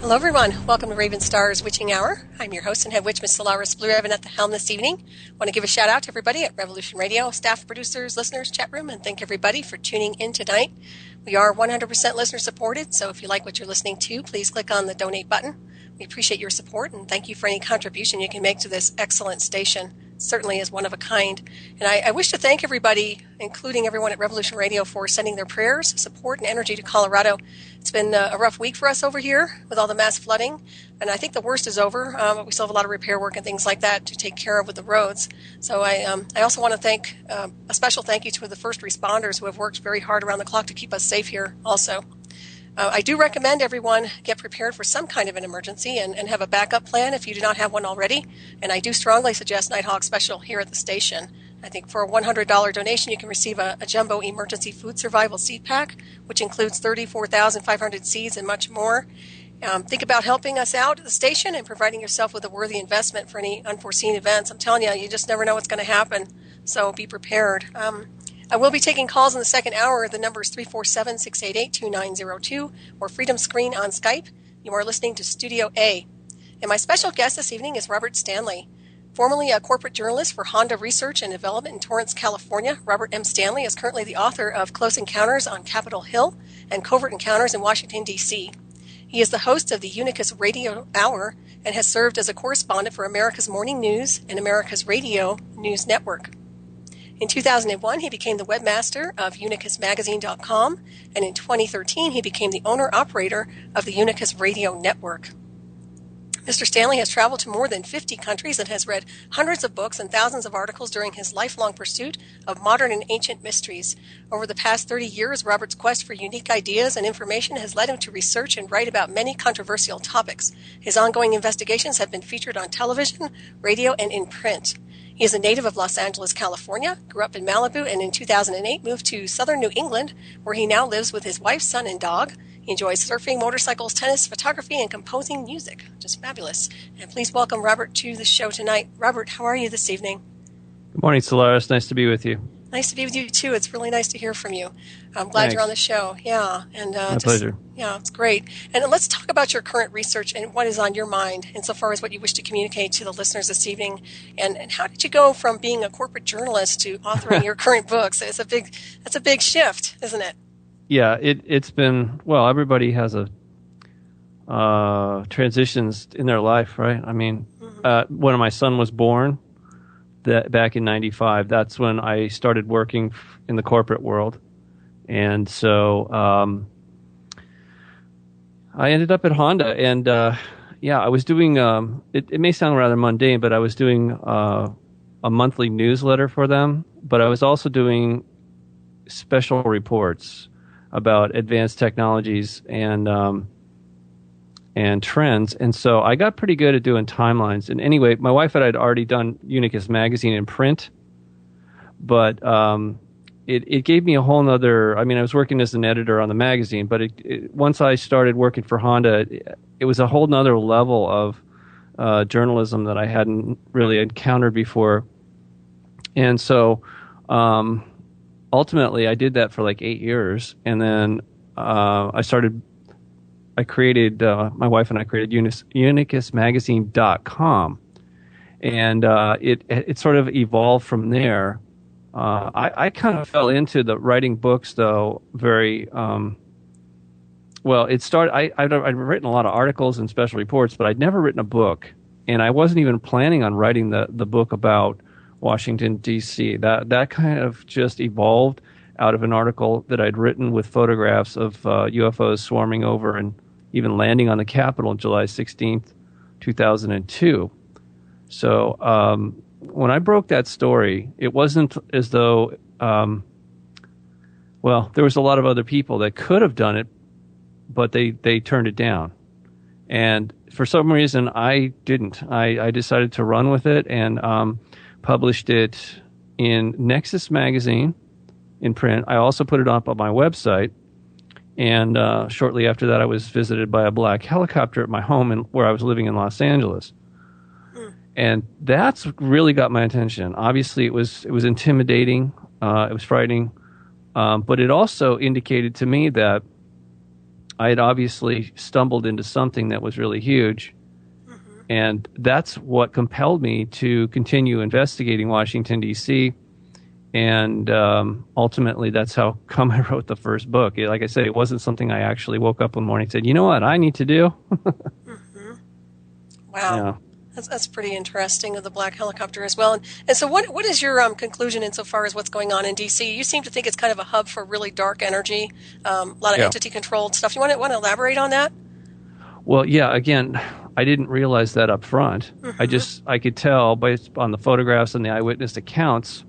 Hello, everyone. Welcome to Ravenstar's Witching Hour. I'm your host and head witch, Miss Solaris BlueRaven, at the helm this evening. I want to give a shout out to everybody at Revolution Radio, staff, producers, listeners, chat room, and thank everybody for tuning in tonight. We are 100% listener supported, so if you like what you're listening to, please click on the donate button. We appreciate your support and thank you for any contribution you can make to this excellent station. It certainly is one of a kind. And I wish to thank everybody, including everyone at Revolution Radio, for sending their prayers, support, and energy to Colorado. It's been a rough week for us over here with all the mass flooding, and I think the worst is over, but we still have a lot of repair work and things like that to take care of with the roads. So I also want to thank a special thank you to the first responders who have worked very hard around the clock to keep us safe here also. I do recommend everyone get prepared for some kind of an emergency and have a backup plan if you do not have one already. And I do strongly suggest Nighthawk Special here at the station. I think for a $100 donation, you can receive a jumbo emergency food survival seed pack, which includes 34,500 seeds and much more. Think about helping us out at the station and providing yourself with a worthy investment for any unforeseen events. I'm telling you, you just never know what's going to happen, so be prepared. I will be taking calls in the second hour. The number is 347-688-2902 or Freedom Screen on Skype. You are listening to Studio A. And my special guest this evening is Robert Stanley. Formerly a corporate journalist for Honda Research and Development in Torrance, California, Robert M. Stanley is currently the author of Close Encounters on Capitol Hill and Covert Encounters in Washington, D.C. He is the host of the Unicus Radio Hour and has served as a correspondent for America's Morning News and America's Radio News Network. In 2001, he became the webmaster of unicusmagazine.com, and in 2013, he became the owner-operator of the Unicus Radio Network. Mr. Stanley has traveled to more than 50 countries and has read hundreds of books and thousands of articles during his lifelong pursuit of modern and ancient mysteries. Over the past 30 years, Robert's quest for unique ideas and information has led him to research and write about many controversial topics. His ongoing investigations have been featured on television, radio, and in print. He is a native of Los Angeles, California, grew up in Malibu, and in 2008 moved to southern New England, where he now lives with his wife, son, and dog. He enjoys surfing, motorcycles, tennis, photography, and composing music. Just fabulous. And please welcome Robert to the show tonight. Robert, how are you this evening? Good morning, Solaris. Nice to be with you. Nice to be with you, too. It's really nice to hear from you. I'm glad you're on the show. Yeah. And My pleasure. Yeah, it's great. And let's talk about your current research and what is on your mind insofar as what you wish to communicate to the listeners this evening. And how did you go from being a corporate journalist to authoring your current books? That's a big shift, isn't it? Yeah, it's been, well, everybody has a transitions in their life, right? I mean, when my son was born, back in 95, that's when I started working in the corporate world. And so I ended up at Honda, and I was doing, it may sound rather mundane, but I was doing a monthly newsletter for them, but I was also doing special reports about advanced technologies and trends. And so I got pretty good at doing timelines. And anyway, my wife and I had already done Unicus magazine in print, but it gave me a whole nother, I mean, I was working as an editor on the magazine, but once I started working for Honda, it was a whole nother level of journalism that I hadn't really encountered before. And so ultimately I did that for like 8 years. And then my wife and I created unicusmagazine.com. And it sort of evolved from there. I kind of fell into the writing books, though, very well. It started. I'd written a lot of articles and special reports, but I'd never written a book, and I wasn't even planning on writing the book about Washington, D.C. That kind of just evolved out of an article that I'd written with photographs of UFOs swarming over and even landing on the Capitol on July 16th, 2002. So when I broke that story, it wasn't as though, there was a lot of other people that could have done it, but they turned it down. And for some reason, I didn't. I decided to run with it and published it in Nexus magazine in print. I also put it up on my website. And shortly after that, I was visited by a black helicopter at my home where I was living in Los Angeles. And that's really got my attention. Obviously, it was intimidating. It was frightening. But it also indicated to me that I had obviously stumbled into something that was really huge. And that's what compelled me to continue investigating Washington, D.C. And ultimately, that's how come I wrote the first book. Like I said, it wasn't something I actually woke up one morning and said, you know what I need to do? Wow. Yeah. That's pretty interesting, of the black helicopter as well. And so what is your conclusion insofar as what's going on in D.C.? You seem to think it's kind of a hub for really dark energy, a lot of entity-controlled stuff. You want to elaborate on that? Well, yeah, again, I didn't realize that up front. I could tell based on the photographs and the eyewitness accounts.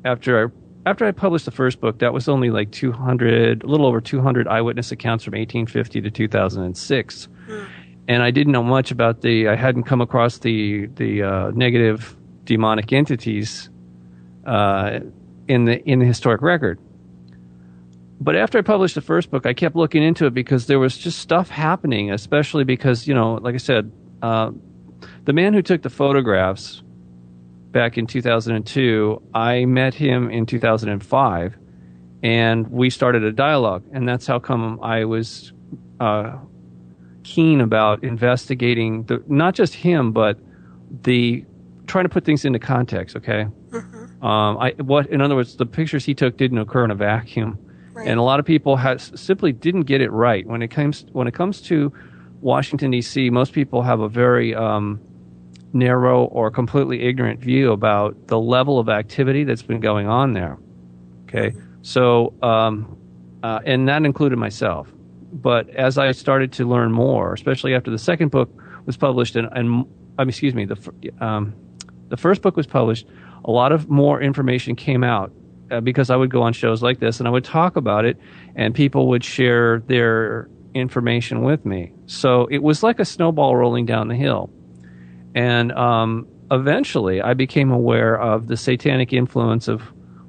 After I published the first book, that was only like a little over 200 eyewitness accounts from 1850 to 2006. And I didn't know much about I hadn't come across the negative demonic entities in the historic record. But after I published the first book, I kept looking into it because there was just stuff happening, especially because, like I said, the man who took the photographs back in 2002, I met him in 2005, and we started a dialogue. And that's how come I was keen about investigating not just him, but trying to put things into context. Okay. In other words, the pictures he took didn't occur in a vacuum. Right. And a lot of people simply didn't get it right. When it comes to Washington, D.C., most people have a very narrow or completely ignorant view about the level of activity that's been going on there. Okay. So, and that included myself. But as I started to learn more, especially after the second book was published, the first book was published, a lot of more information came out. Because I would go on shows like this and I would talk about it, and people would share their information with me. So it was like a snowball rolling down the hill. And eventually I became aware of the satanic influence of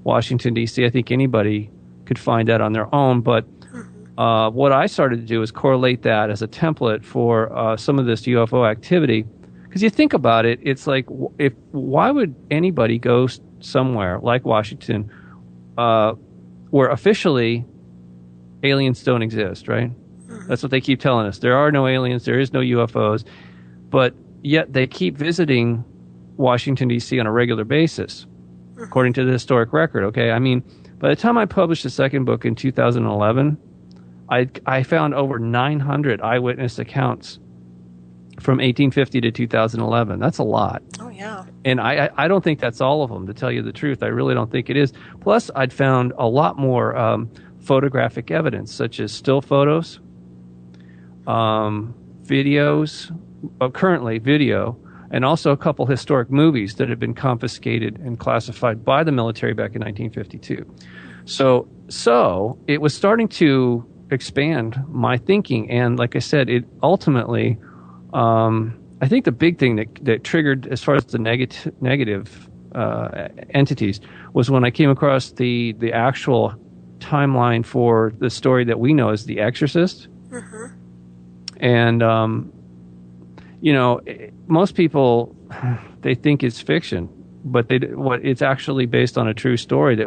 Washington, D.C. I think anybody could find that on their own. But what I started to do is correlate that as a template for some of this UFO activity. Because you think about it, it's like, why would anybody go somewhere like Washington where officially aliens don't exist, right? That's what they keep telling us. There are no aliens, there is no UFOs, but yet they keep visiting Washington, D.C. on a regular basis, according to the historic record, okay? I mean, by the time I published the second book in 2011, I found over 900 eyewitness accounts from 1850 to 2011. That's a lot. Oh, yeah. And I don't think that's all of them, to tell you the truth. I really don't think it is. Plus, I'd found a lot more photographic evidence, such as still photos, videos, currently video, and also a couple historic movies that had been confiscated and classified by the military back in 1952. So it was starting to expand my thinking. And like I said, it ultimately... I think the big thing that triggered, as far as the negative entities, was when I came across the actual timeline for the story that we know as The Exorcist. And, most people, they think it's fiction, but it's actually based on a true story.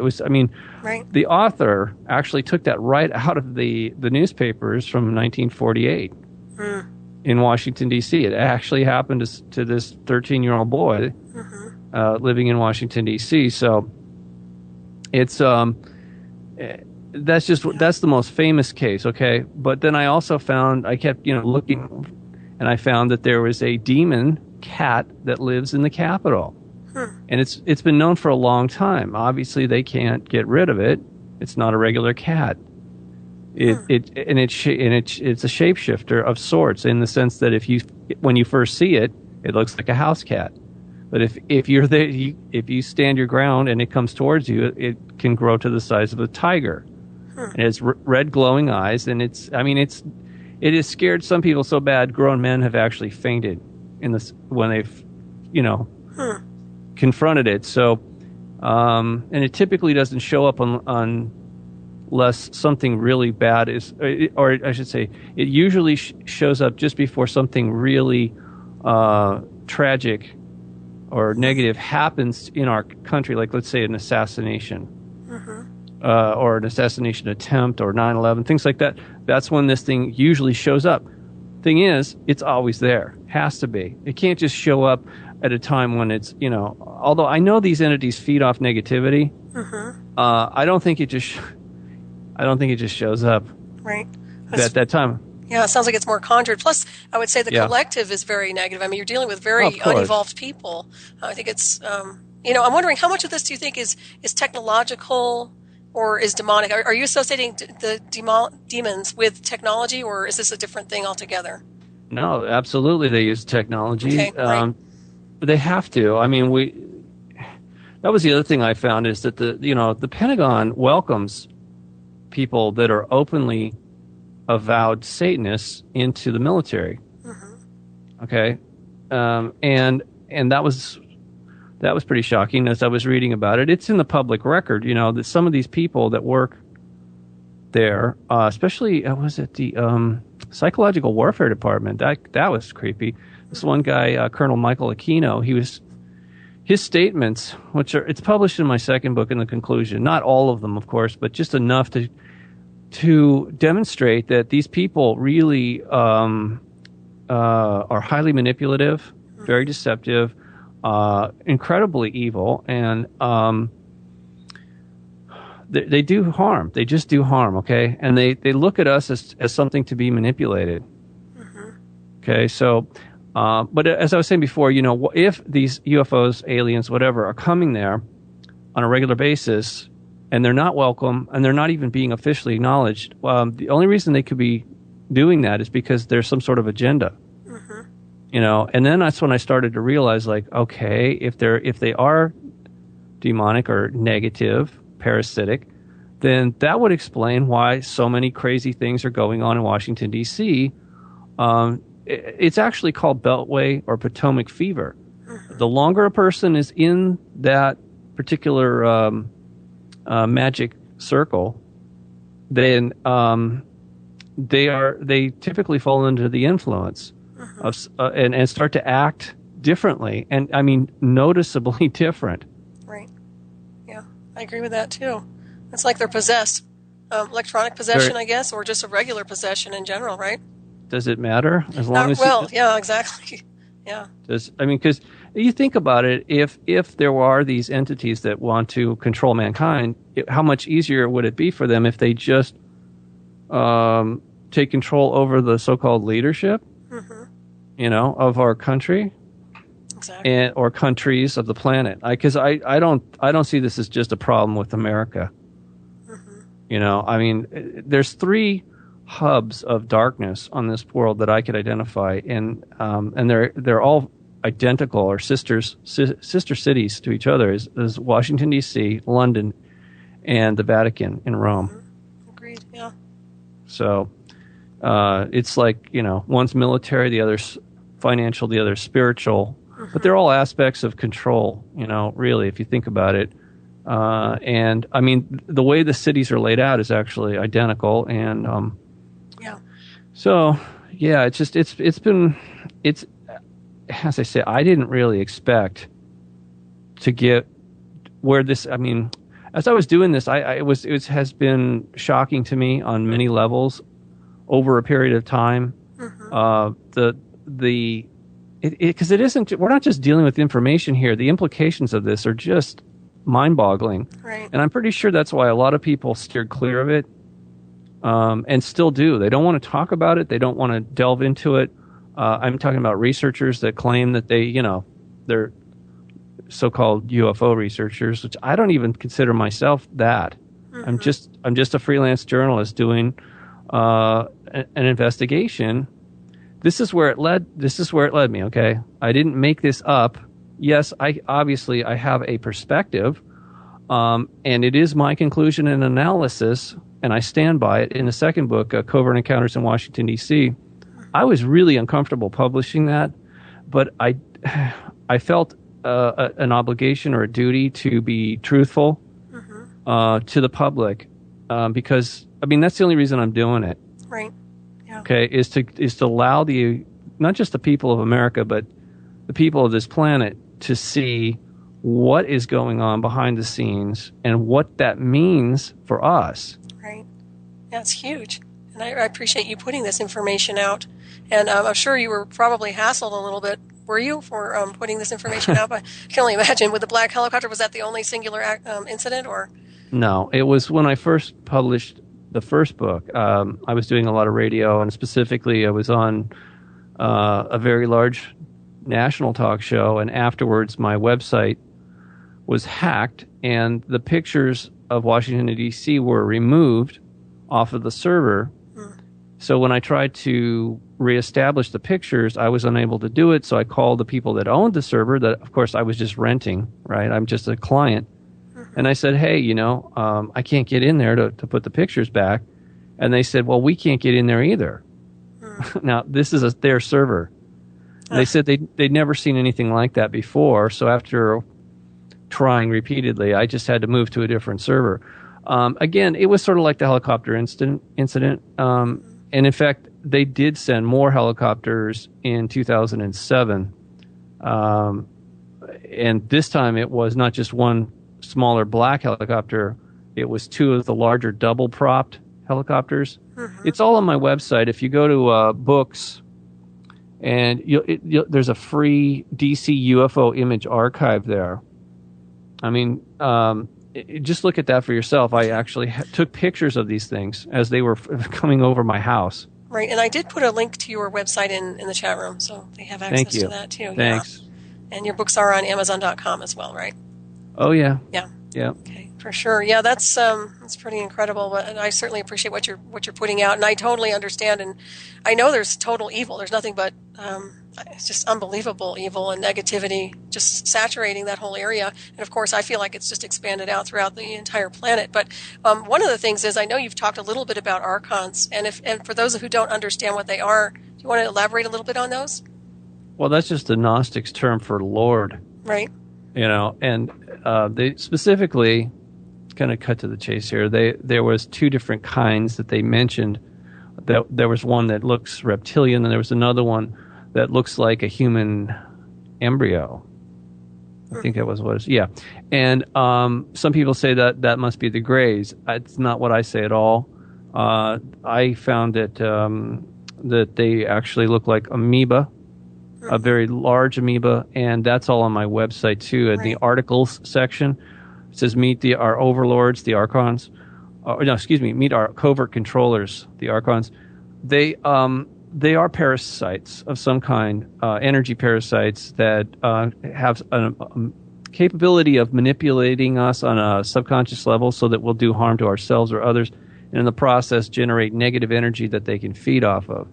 Right. The author actually took that right out of the newspapers from 1948. In Washington, D.C. It actually happened to this 13-year-old boy living in Washington, D.C. So it's that's the most famous case, okay? But then I kept looking, and I found that there was a demon cat that lives in the Capitol. And it's been known for a long time. Obviously, they can't get rid of it. It's not a regular cat. It's a shapeshifter of sorts, in the sense that when you first see it, it looks like a house cat. But if you're there, if you stand your ground and it comes towards you, it can grow to the size of a tiger. And it's red glowing eyes, and it has scared some people so bad, grown men have actually fainted when they've confronted it. So and it typically doesn't show up unless something really bad is, or I should say, it usually shows up just before something really tragic or negative happens in our country, like let's say an assassination. or an assassination attempt or 9/11, things like that, that's when this thing usually shows up. Thing is, it's always there. Has to be. It can't just show up at a time when it's, although I know these entities feed off negativity, I don't think it just shows up right at that time. Yeah, it sounds like it's more conjured. Plus, I would say the collective is very negative. I mean, you're dealing with very unevolved people. I think it's, I'm wondering how much of this do you think is technological or is demonic? Are you associating the demons with technology, or is this a different thing altogether? No, absolutely, they use technology. Okay, right. They have to. I mean, that was the other thing I found is that the Pentagon welcomes people that are openly avowed Satanists into the military. Okay, and that was pretty shocking as I was reading about it. It's in the public record, that some of these people that work there, especially was it the psychological warfare department? That was creepy. This one guy, Colonel Michael Aquino, his statements, it's published in my second book in the conclusion. Not all of them, of course, but just enough to demonstrate that these people really are highly manipulative, very deceptive, incredibly evil, and they do harm. They just do harm, okay? And they look at us as something to be manipulated. Okay, so, but as I was saying before, if these UFOs, aliens, whatever, are coming there on a regular basis, and they're not welcome, and they're not even being officially acknowledged, the only reason they could be doing that is because there's some sort of agenda. And then that's when I started to realize, like, okay, if they are demonic or negative, parasitic, then that would explain why so many crazy things are going on in Washington, D.C. It's actually called Beltway or Potomac fever. The longer a person is in that particular magic circle, then they typically fall under the influence of, and start to act differently, and I mean noticeably different. Right. Yeah, I agree with that too. It's like they're possessed, electronic possession, I guess, or just a regular possession in general, right? Does it matter as long as? Well, yeah, exactly. Yeah. Because you think about it, if there are these entities that want to control mankind, how much easier would it be for them if they just take control over the so-called leadership, of our country, exactly, or countries of the planet? Because I don't see this as just a problem with America. I mean, there's 3 hubs of darkness on this world that I could identify, and they're all identical or sister cities to each other, is Washington, D.C., London, and the Vatican in Rome. Agreed. Yeah. So it's like, one's military, the other's financial, the other's spiritual, but they're all aspects of control, really, if you think about it. And I mean, the way the cities are laid out is actually identical, and so yeah, it's as I say, I didn't really expect to get where this. I mean, as I was doing this, it has been shocking to me on many levels over a period of time. Because it isn't. We're not just dealing with information here. The implications of this are just mind-boggling, right? And I'm pretty sure that's why a lot of people steered clear of it, and still do. They don't want to talk about it. They don't want to delve into it. I'm talking about researchers that claim that they're so-called UFO researchers, which I don't even consider myself that. I'm just a freelance journalist doing an investigation. This is where it led me. Okay, I didn't make this up. Yes, I have a perspective, and it is my conclusion and analysis, and I stand by it. In the second book, Covert Encounters in Washington, D.C., I was really uncomfortable publishing that, but I felt an obligation or a duty to be truthful to the public, because I mean that's the only reason I'm doing it. Right. Yeah. Okay, is to allow not just the people of America, but the people of this planet to see what is going on behind the scenes and what that means for us. Right. That's huge. And I appreciate you putting this information out. And I'm sure you were probably hassled a little bit, were you, for putting this information out? But I can only imagine. With the black helicopter, was that the only singular incident? Or No, it was when I first published the first book. I was doing a lot of radio, and specifically I was on a very large national talk show, and afterwards my website was hacked, and the pictures of Washington, D.C. were removed off of the server. So when I tried to reestablish the pictures, I was unable to do it. So I called the people that owned the server that, of course, I was just renting, right? I'm just a client. And I said, hey, I can't get in there to put the pictures back. And they said, well, we can't get in there either. Now, this is their server. They said they'd never seen anything like that before. So after trying repeatedly, I just had to move to a different server. Again, it was sort of like the helicopter incident. And in fact, they did send more helicopters in 2007. And this time it was not just one smaller black helicopter. It was two of the larger double-propped helicopters. It's all on my website. If you go to books, and there's a free DC UFO image archive there. I mean, just look at that for yourself. I actually took pictures of these things as they were coming over my house. Right, and I did put a link to your website in the chat room, so they have access to that too. Thanks. Yeah. And your books are on Amazon.com as well, right? Oh yeah. Yeah. Yeah. Okay, for sure. Yeah, that's pretty incredible. But I certainly appreciate what you're putting out, and I totally understand. And I know there's total evil. There's nothing but it's just unbelievable evil and negativity just saturating that whole area. And of course, I feel like it's just expanded out throughout the entire planet. But one of the things is, I know you've talked a little bit about archons, and for those who don't understand what they are, do you want to elaborate a little bit on those? Well, that's just the Gnostics' term for Lord. Right. And they specifically, kind of cut to the chase here, there was two different kinds that they mentioned. There was one that looks reptilian, and there was another one that looks like a human embryo. I think that was what it was. Yeah. And some people say that must be the Greys. It's not what I say at all. I found that they actually look like amoeba, a very large amoeba, and that's all on my website too. In the articles section, it says meet our overlords, the archons. Meet our covert controllers, the archons. They are parasites of some kind, energy parasites that have a capability of manipulating us on a subconscious level so that we'll do harm to ourselves or others, and in the process generate negative energy that they can feed off of.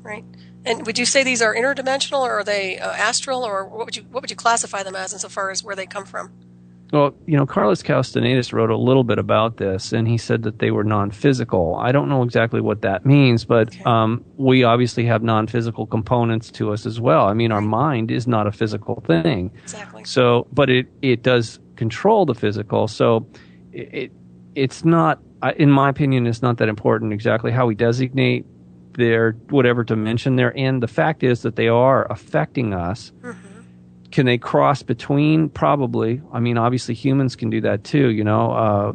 Right. And would you say these are interdimensional, or are they astral, or what would you classify them as insofar as where they come from? Well, Carlos Castanedas wrote a little bit about this, and he said that they were non-physical. I don't know exactly what that means, but we obviously have non-physical components to us as well. I mean, our mind is not a physical thing. Exactly. So, but it does control the physical. So it's not, in my opinion, it's not that important exactly how we designate their whatever dimension they're in. The fact is that they are affecting us. Can they cross between? Probably. I mean, obviously humans can do that too,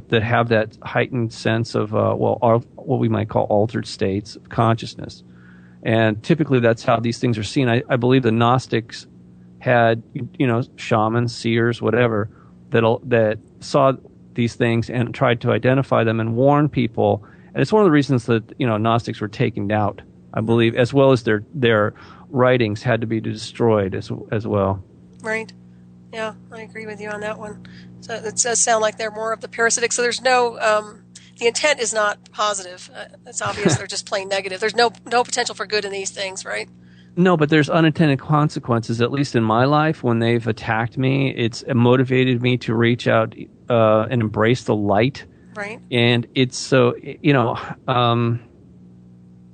that have that heightened sense of, what we might call altered states of consciousness. And typically that's how these things are seen. I believe the Gnostics had, shamans, seers, whatever, that saw these things and tried to identify them and warn people. And it's one of the reasons that, Gnostics were taken out, I believe, as well as their writings had to be destroyed as well. Right. Yeah, I agree with you on that one. So it does sound like they're more of the parasitic. So there's no, the intent is not positive. It's obvious they're just plain negative. There's no potential for good in these things, right? No, but there's unintended consequences, at least in my life. When they've attacked me, it's motivated me to reach out and embrace the light. Right. And it's so,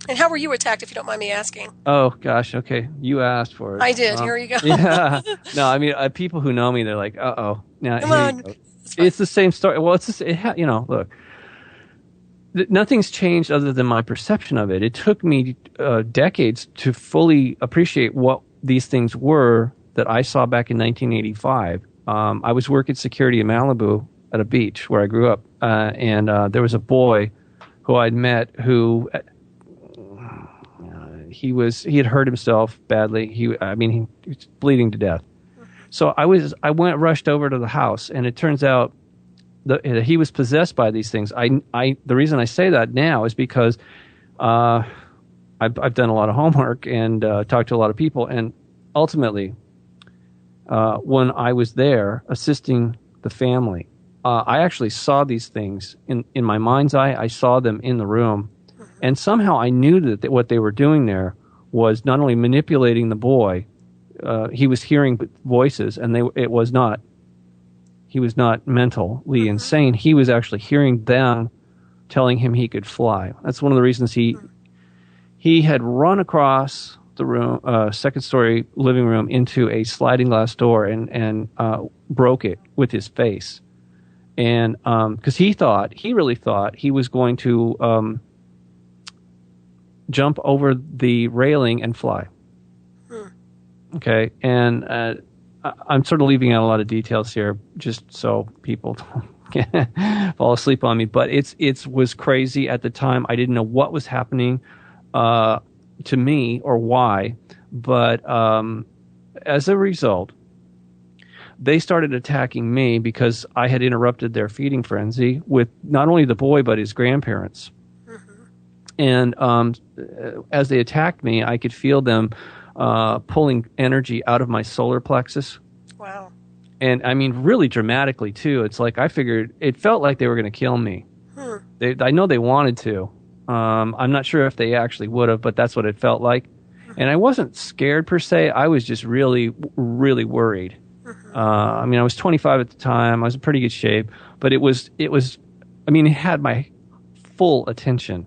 And how were you attacked, if you don't mind me asking? Oh, gosh. Okay. You asked for it. I did. Here you go. Yeah. No, I mean, people who know me, they're like, uh-oh. Now, come on. It's the same story. Well, it's just, look, nothing's changed other than my perception of it. It took me decades to fully appreciate what these things were that I saw back in 1985. I was working security in Malibu at a beach where I grew up, and there was a boy who I'd met who he had hurt himself badly. He was bleeding to death. So I rushed over to the house, and it turns out that he was possessed by these things. The reason I say that now is because I've done a lot of homework and talked to a lot of people, and ultimately, when I was there assisting the family, I actually saw these things in my mind's eye. I saw them in the room, and somehow I knew that what they were doing there was not only manipulating the boy. He was hearing voices, and he was not mentally insane. He was actually hearing them telling him he could fly. That's one of the reasons he had run across the room, second-story living room, into a sliding glass door and broke it with his face. And because he really thought he was going to jump over the railing and fly. Okay, and I'm sort of leaving out a lot of details here just so people don't fall asleep on me. But it was crazy at the time. I didn't know what was happening to me or why. But as a result, they started attacking me because I had interrupted their feeding frenzy with not only the boy but his grandparents. And as they attacked me, I could feel them pulling energy out of my solar plexus. Wow. And I mean, really dramatically too. It's like it felt like they were going to kill me. I know they wanted to. I'm not sure if they actually would have, but that's what it felt like. And I wasn't scared per se. I was just really, really worried. I was 25 at the time. I was in pretty good shape, but it had my full attention.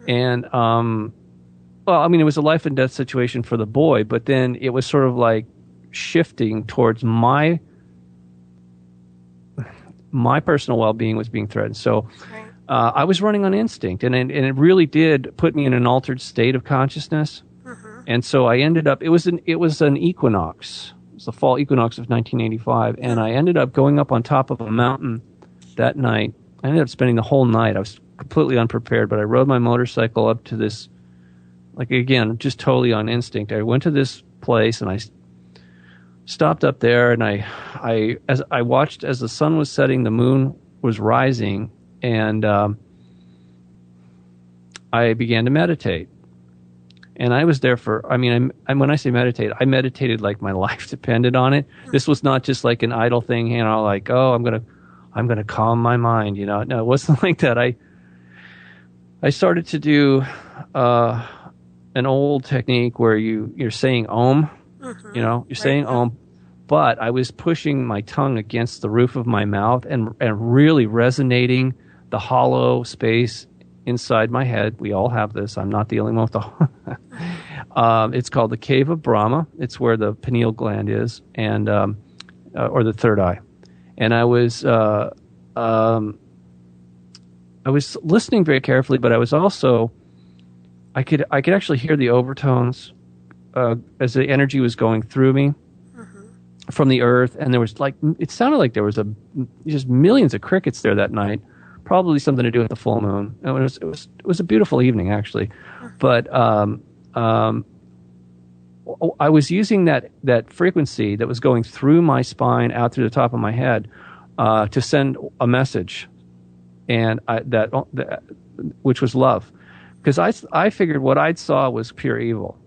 And, it was a life and death situation for the boy, but then it was sort of like shifting towards my personal well-being was being threatened. So I was running on instinct, and it really did put me in an altered state of consciousness. And so I ended up, it was an equinox. It was the fall equinox of 1985, and I ended up going up on top of a mountain that night. I ended up spending the whole night. I was completely unprepared, but I rode my motorcycle up to this, just totally on instinct. I went to this place and I stopped up there, and as I watched as the sun was setting, the moon was rising, and I began to meditate. And I was there when I say meditate, I meditated like my life depended on it. This was not just like an idle thing, like, oh, I'm gonna calm my mind, No, it wasn't like that. I started to do an old technique where you're saying Om, you're saying Om, but I was pushing my tongue against the roof of my mouth and really resonating the hollow space inside my head. We all have this. I'm not the only one with the it's called the Cave of Brahma. It's where the pineal gland is, and or the third eye. And I was listening very carefully, but I was also I could actually hear the overtones as the energy was going through me from the earth, and there was it sounded like there was just millions of crickets there that night. Probably something to do with the full moon. It was a beautiful evening, actually, but I was using that frequency that was going through my spine out through the top of my head to send a message, and which was love, because I figured what I saw was pure evil.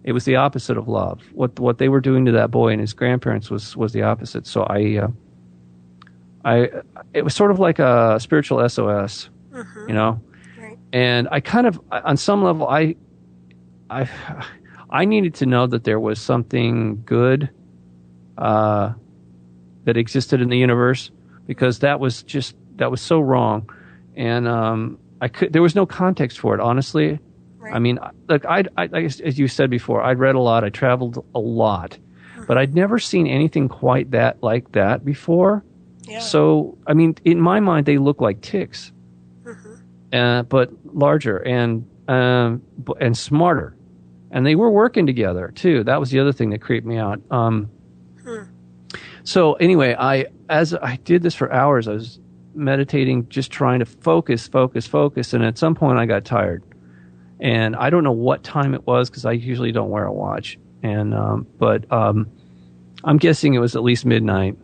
It was the opposite of love. What they were doing to that boy and his grandparents was the opposite. So it was sort of like a spiritual SOS, Right. And I kind of, on some level, I needed to know that there was something good that existed in the universe, because that was so wrong, and there was no context for it, honestly. Right. I mean, as you said before, I'd read a lot, I traveled a lot, but I'd never seen anything quite like that before. Yeah. So, I mean, in my mind, they look like ticks, but larger and smarter. And they were working together too. That was the other thing that creeped me out. So anyway, as I did this for hours, I was meditating, just trying to focus. And at some point I got tired. And I don't know what time it was because I usually don't wear a watch. And, but I'm guessing it was at least midnight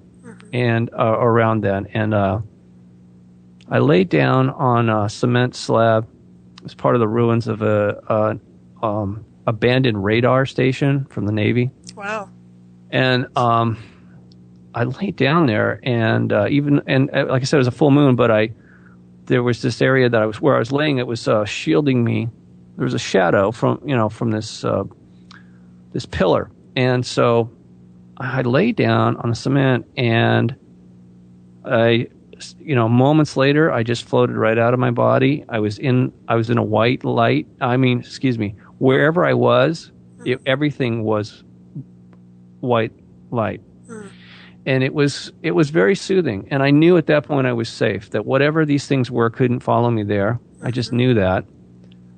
and around then. And I laid down on a cement slab. It was part of the ruins of a abandoned radar station from the Navy. Wow. And I laid down there, and like I said, it was a full moon, but there was this area where I was laying. It was shielding me. There was a shadow from this this pillar, and so I lay down on the cement, and moments later, I just floated right out of my body. I was in a white light. Wherever I was, everything was white light. And it was very soothing. And I knew at that point I was safe, that whatever these things were couldn't follow me there. I just knew that.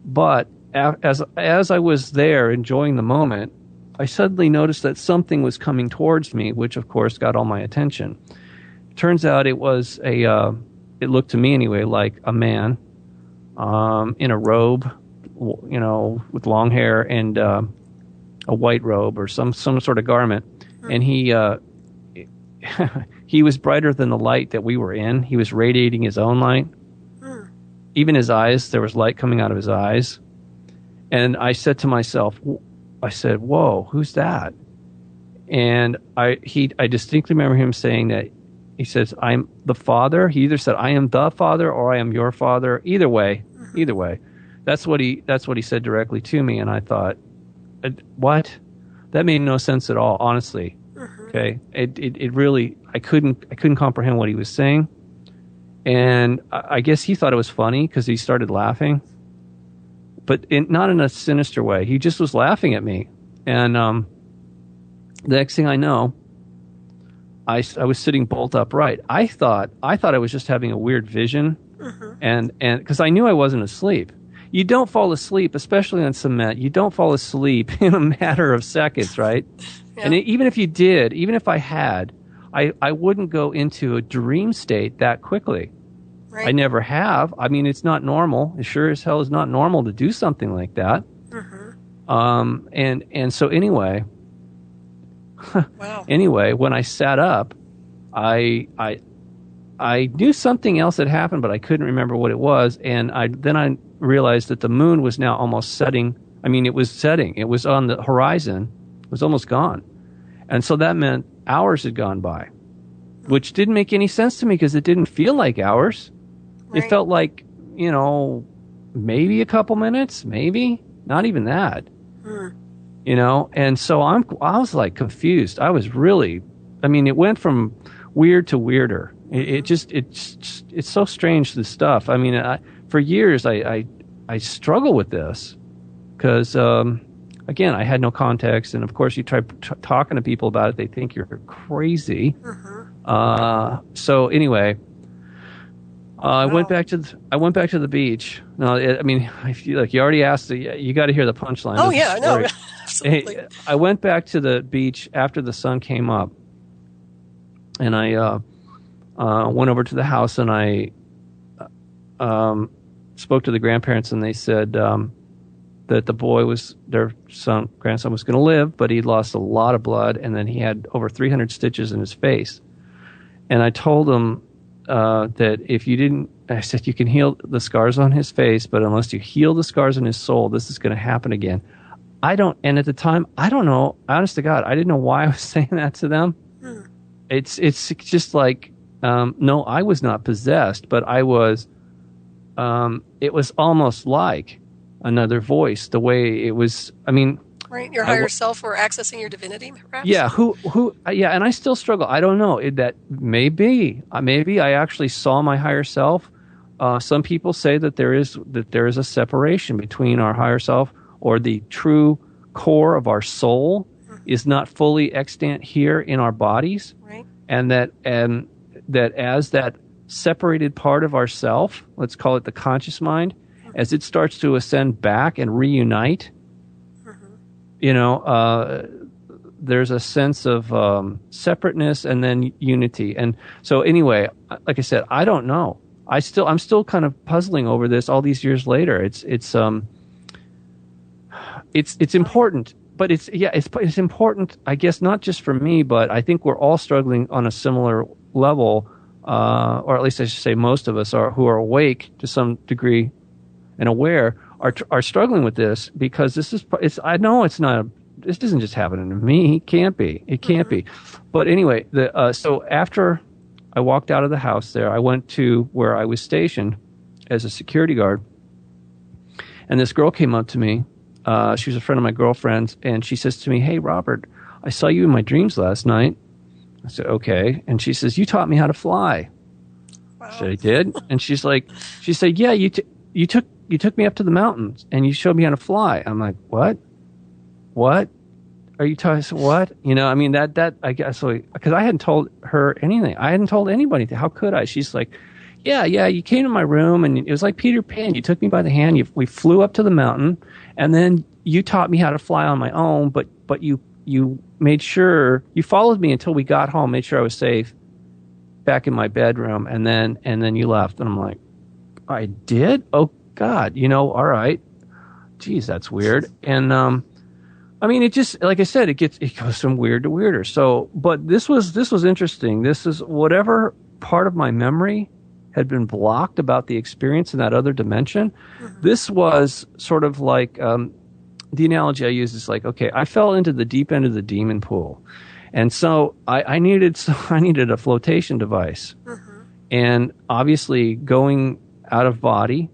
But as I was there enjoying the moment, I suddenly noticed that something was coming towards me, which of course got all my attention. Turns out it was it looked to me anyway like a man in a robe, with long hair and a white robe or some sort of garment. And he was brighter than the light that we were in. He was radiating his own light. Even his eyes, there was light coming out of his eyes. And I said to myself, whoa, who's that? And I distinctly remember him saying that. He says, I'm the Father. He either said, I am the Father or I am your Father. Either way. That's what he said directly to me. And I thought, what? That made no sense at all, honestly. Okay. It really, I couldn't comprehend what he was saying. And I guess he thought it was funny because he started laughing, but not in a sinister way. He just was laughing at me. And the next thing I know, I was sitting bolt upright. I thought I was just having a weird vision, and because I knew I wasn't asleep. You don't fall asleep, especially on cement. You don't fall asleep in a matter of seconds, right? Yeah. And even if you did, even if I had, I wouldn't go into a dream state that quickly. Right. I never have. I mean, it's not normal. It sure as hell is not normal to do something like that. And so anyway. Wow. Anyway, when I sat up, I knew something else had happened, but I couldn't remember what it was. And then I realized that the moon was now almost setting. I mean, it was setting. It was on the horizon. It was almost gone. And so that meant hours had gone by, which didn't make any sense to me because it didn't feel like hours. Right. It felt like, maybe a couple minutes, maybe not even that. And so I was like confused. I was really, it went from weird to weirder. It's so strange, this stuff. For years I struggle with this because, again, I had no context. And of course you try talking to people about it. They think you're crazy. So anyway, I went back to the beach. No, I feel like you already asked. You got to hear the punchline. Oh yeah, no, absolutely. I went back to the beach after the sun came up, and I went over to the house and I spoke to the grandparents, and they said that their grandson was going to live, but he'd lost a lot of blood, and then he had over 300 stitches in his face. And I told them that I said, you can heal the scars on his face, but unless you heal the scars in his soul, this is going to happen again. And at the time, I don't know, honest to God, I didn't know why I was saying that to them. It's just like, no, I was not possessed, but I was, it was almost like another voice, the way it was, right, your higher self, or accessing your divinity, perhaps? Yeah, and I still struggle. I don't know. That maybe I actually saw my higher self. Some people say that there is a separation between our higher self, or the true core of our soul is not fully extant here in our bodies, right? And that as that separated part of ourself, let's call it the conscious mind, as it starts to ascend back and reunite, there's a sense of separateness and then unity. And so anyway, like I said, I don't know. I'm still kind of puzzling over this all these years later. It's important, but it's important, I guess, not just for me, but I think we're all struggling on a similar level, or at least I should say most of us who are awake to some degree and aware are struggling with this, because I know this isn't just happening to me. It can't be. But anyway, so after I walked out of the house there, I went to where I was stationed as a security guard, and this girl came up to me. She was a friend of my girlfriend's, and she says to me, "Hey, Robert, I saw you in my dreams last night." I said, "Okay." And she says, "You taught me how to fly." Wow. I said, "I did." And she said, "Yeah, you took me up to the mountains and you showed me how to fly." I'm like, "What? What are you talking? What?" I mean, that I guess, because I hadn't told her anything. I hadn't told anybody. How could I? She's like, yeah, you came to my room and it was like Peter Pan. You took me by the hand. We flew up to the mountain, and then you taught me how to fly on my own. But you made sure you followed me until we got home, made sure I was safe back in my bedroom, and then you left. And I'm like, I did? Oh God, all right. Geez, that's weird. And I mean, it just, like I said, it goes from weird to weirder. So, but this was interesting. This is whatever part of my memory had been blocked about the experience in that other dimension. Mm-hmm. This was sort of like, the analogy I use is like, okay, I fell into the deep end of the demon pool. And so I needed a flotation device. Mm-hmm. And obviously going out of body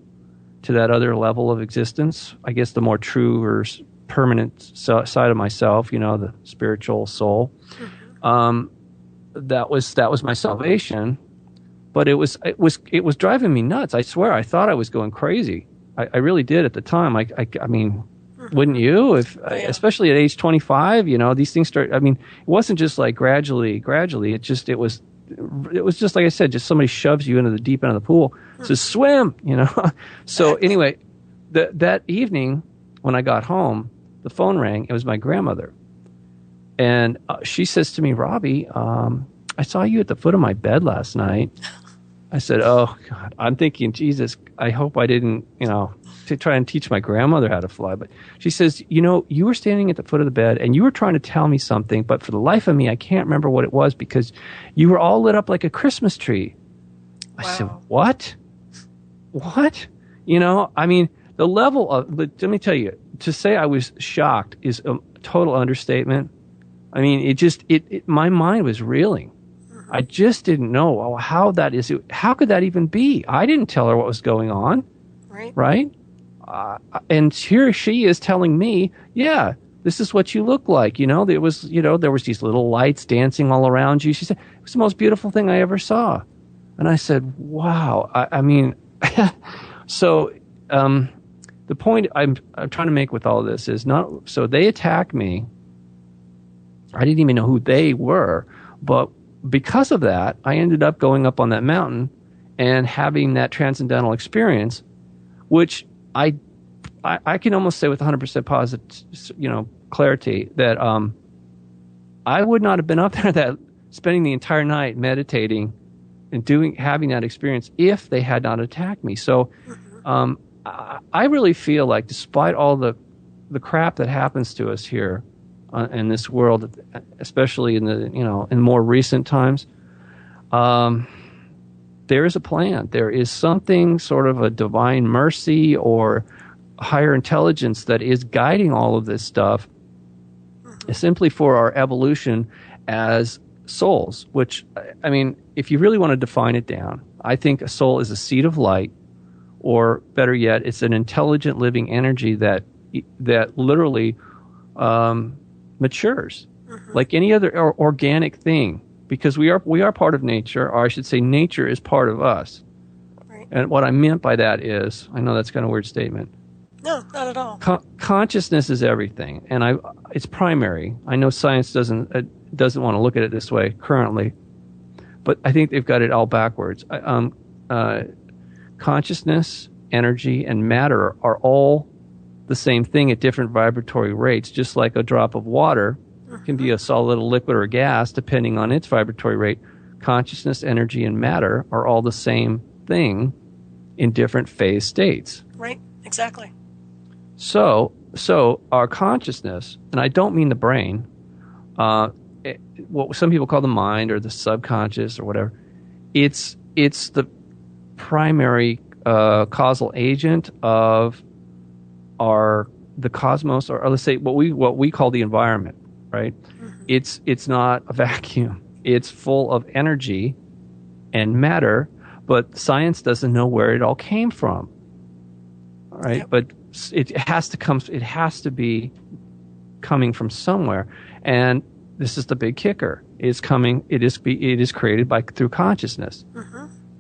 to that other level of existence, I guess the more true or permanent side of myself, the spiritual soul, mm-hmm. That was my salvation. But it was driving me nuts. I swear, I thought I was going crazy. I really did at the time. I mean, wouldn't you? Especially at age 25, these things start. I mean, it wasn't just like gradually. It was just like I said, just somebody shoves you into the deep end of the pool, says swim. So anyway, that evening when I got home, the phone rang. It was my grandmother, and she says to me, "Robbie, I saw you at the foot of my bed last night." I said, "Oh God," I'm thinking, Jesus, I hope I didn't, to try and teach my grandmother how to fly. But she says, you were standing at the foot of the bed and you were trying to tell me something, but for the life of me, I can't remember what it was because you were all lit up like a Christmas tree. Wow. I said, what? I mean, the level of, let me tell you, to say I was shocked is a total understatement. I mean, my mind was reeling. I just didn't know how that is. How could that even be? I didn't tell her what was going on. Right? And here she is telling me, yeah, this is what you look like. There was these little lights dancing all around you. She said, it was the most beautiful thing I ever saw. And I said, wow. I mean, so the point I'm trying to make with all this is so they attacked me. I didn't even know who they were, but because of that, I ended up going up on that mountain and having that transcendental experience, which I can almost say with 100% positive, clarity that I would not have been up there spending the entire night meditating and having that experience if they had not attacked me. So I really feel like, despite all the crap that happens to us here in this world, especially in in more recent times, there is a plan. There is something, sort of a divine mercy or higher intelligence that is guiding all of this stuff, simply for our evolution as souls. Which, I mean, if you really want to define it down, I think a soul is a seed of light, or better yet, it's an intelligent living energy that literally matures, like any other organic thing, because we are part of nature, or I should say nature is part of us. Right. And what I meant by that is, I know that's kind of a weird statement. No, not at all. Consciousness is everything, and it's primary. I know science doesn't want to look at it this way currently, but I think they've got it all backwards. Consciousness, energy, and matter are all the same thing at different vibratory rates, just like a drop of water can be a solid, a liquid, or a gas, depending on its vibratory rate. Consciousness, energy, and matter are all the same thing in different phase states. Right, exactly. So our consciousness, and I don't mean the brain, what some people call the mind or the subconscious or whatever, it's the primary causal agent of the cosmos, or let's say what we call the environment, right? It's not a vacuum. It's full of energy and matter, but science doesn't know where it all came from. All right, yep. But it has to be coming from somewhere, and this is the big kicker. It is created through consciousness,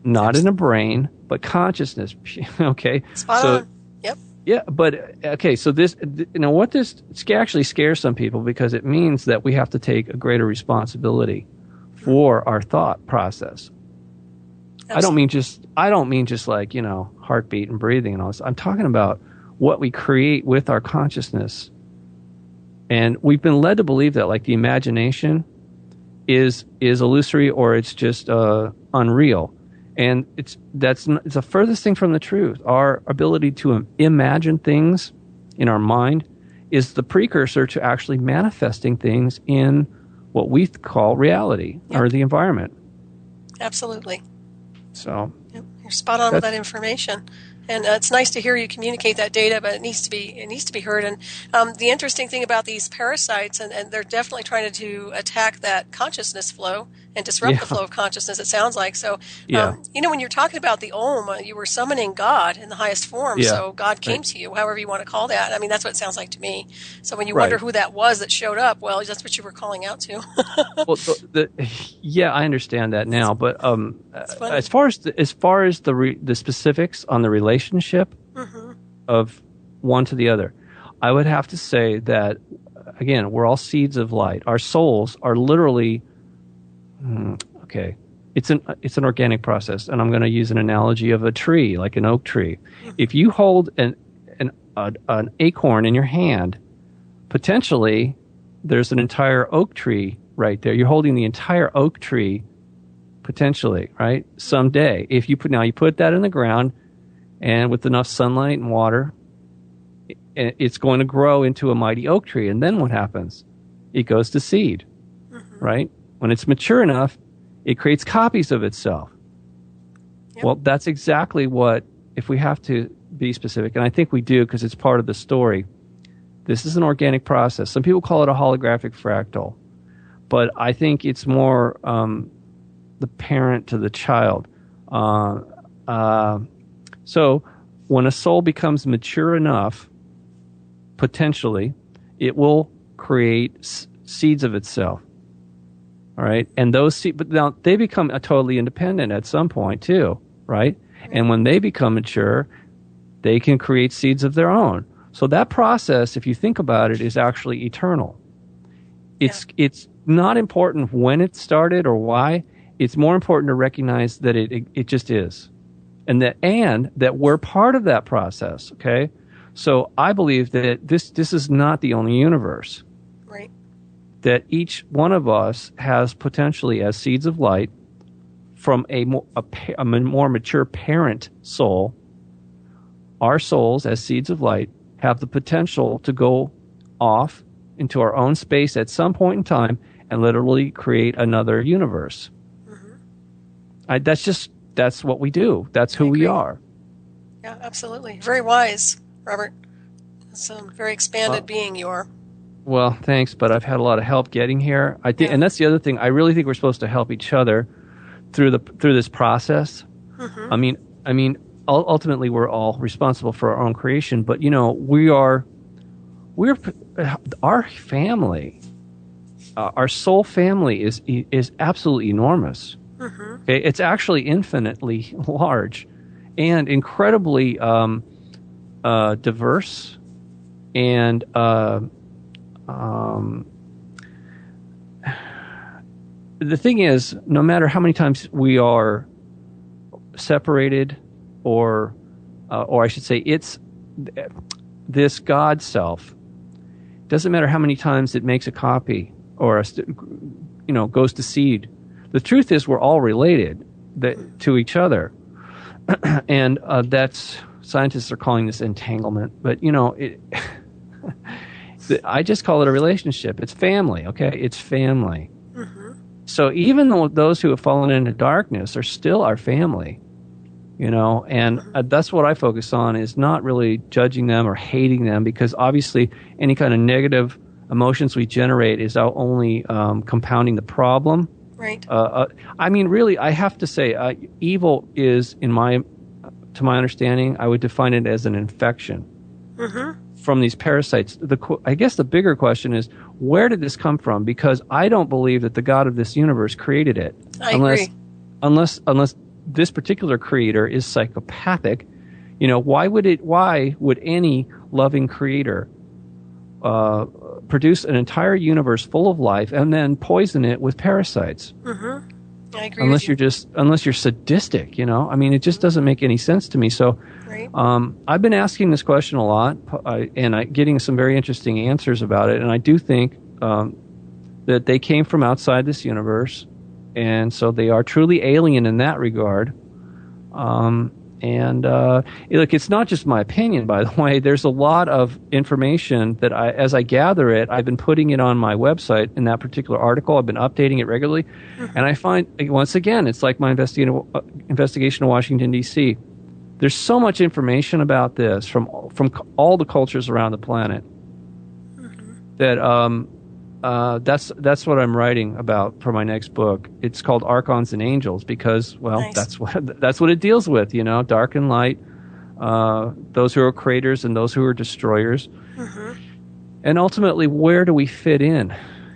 not in a brain, but consciousness. Okay, spot on. Yep. Yeah, but okay. So this actually scares some people because it means that we have to take a greater responsibility for our thought process. Absolutely. I don't mean just like, heartbeat and breathing and all this. I'm talking about what we create with our consciousness. And we've been led to believe that, like, the imagination is illusory, or it's just unreal. And it's the furthest thing from the truth. Our ability to imagine things in our mind is the precursor to actually manifesting things in what we call reality, or the environment. Absolutely. So you're spot on with that information, and it's nice to hear you communicate that data. But it needs to be heard. And the interesting thing about these parasites, and they're definitely trying to attack that consciousness flow and disrupt the flow of consciousness. It sounds like so. When you're talking about the Om, you were summoning God in the highest form. So God came to you, however you want to call that. I mean, that's what it sounds like to me. So when you wonder who that was that showed up, well, that's what you were calling out to. Well, I understand that now. But as far as the specifics on the relationship of one to the other, I would have to say that, again, we're all seeds of light. Our souls are literally it's an organic process, and I'm going to use an analogy of a tree, like an oak tree. If you hold an acorn in your hand, potentially there's an entire oak tree right there. You're holding the entire oak tree potentially, right? Someday, if you put that in the ground, and with enough sunlight and water, it's going to grow into a mighty oak tree. And then what happens? It goes to seed, right? When it's mature enough, it creates copies of itself. Yep. Well, that's exactly what, if we have to be specific, and I think we do because it's part of the story, this is an organic process. Some people call it a holographic fractal, but I think it's more the parent to the child. So when a soul becomes mature enough, potentially, it will create seeds of itself. All right, and those seeds, but now they become totally independent at some point too, right? And when they become mature, they can create seeds of their own. So that process, if you think about it, is actually eternal. It's not important when it started or why. It's more important to recognize that it just is, and that we're part of that process. Okay, so I believe that this is not the only universe. Right. That each one of us has potentially, as seeds of light, from a more mature parent soul, our souls as seeds of light have the potential to go off into our own space at some point in time and literally create another universe. That's what we do. That's who we are. Yeah, absolutely. Very wise, Robert. It's a very expanded being you are. Well, thanks, but I've had a lot of help getting here. I think, and that's the other thing. I really think we're supposed to help each other through this process. I mean, ultimately, we're all responsible for our own creation, but we're our family, our soul family is absolutely enormous. Okay, it's actually infinitely large and incredibly diverse, and the thing is, no matter how many times we are separated, or I should say, this God self, doesn't matter how many times it makes a copy or goes to seed. The truth is, we're all related to each other, and that's scientists are calling this entanglement. But I just call it a relationship. It's family. Okay, it's family. Mm-hmm. So even though those who have fallen into darkness are still our family, and that's what I focus on, is not really judging them or hating them, because obviously any kind of negative emotions we generate is only compounding the problem. Right. Really, I have to say, evil is, to my understanding, I would define it as an infection from these parasites. I guess the bigger question is, where did this come from? Because I don't believe that the God of this universe created it. I agree. Unless this particular creator is psychopathic. Why would any loving creator produce an entire universe full of life and then poison it with parasites? I agree. Unless you're sadistic, it just doesn't make any sense to me. So, right. I've been asking this question a lot, and getting some very interesting answers about it. And I do think that they came from outside this universe, and so they are truly alien in that regard. Look, it's not just my opinion, by the way. There's a lot of information that as I gather it, I've been putting it on my website in that particular article. I've been updating it regularly. And I find, once again, it's like my investigation of Washington, D.C. There's so much information about this from all the cultures around the planet that that's what I'm writing about for my next book. It's called Archons and Angels because, nice. that's what it deals with, dark and light, those who are creators and those who are destroyers. And ultimately, where do we fit in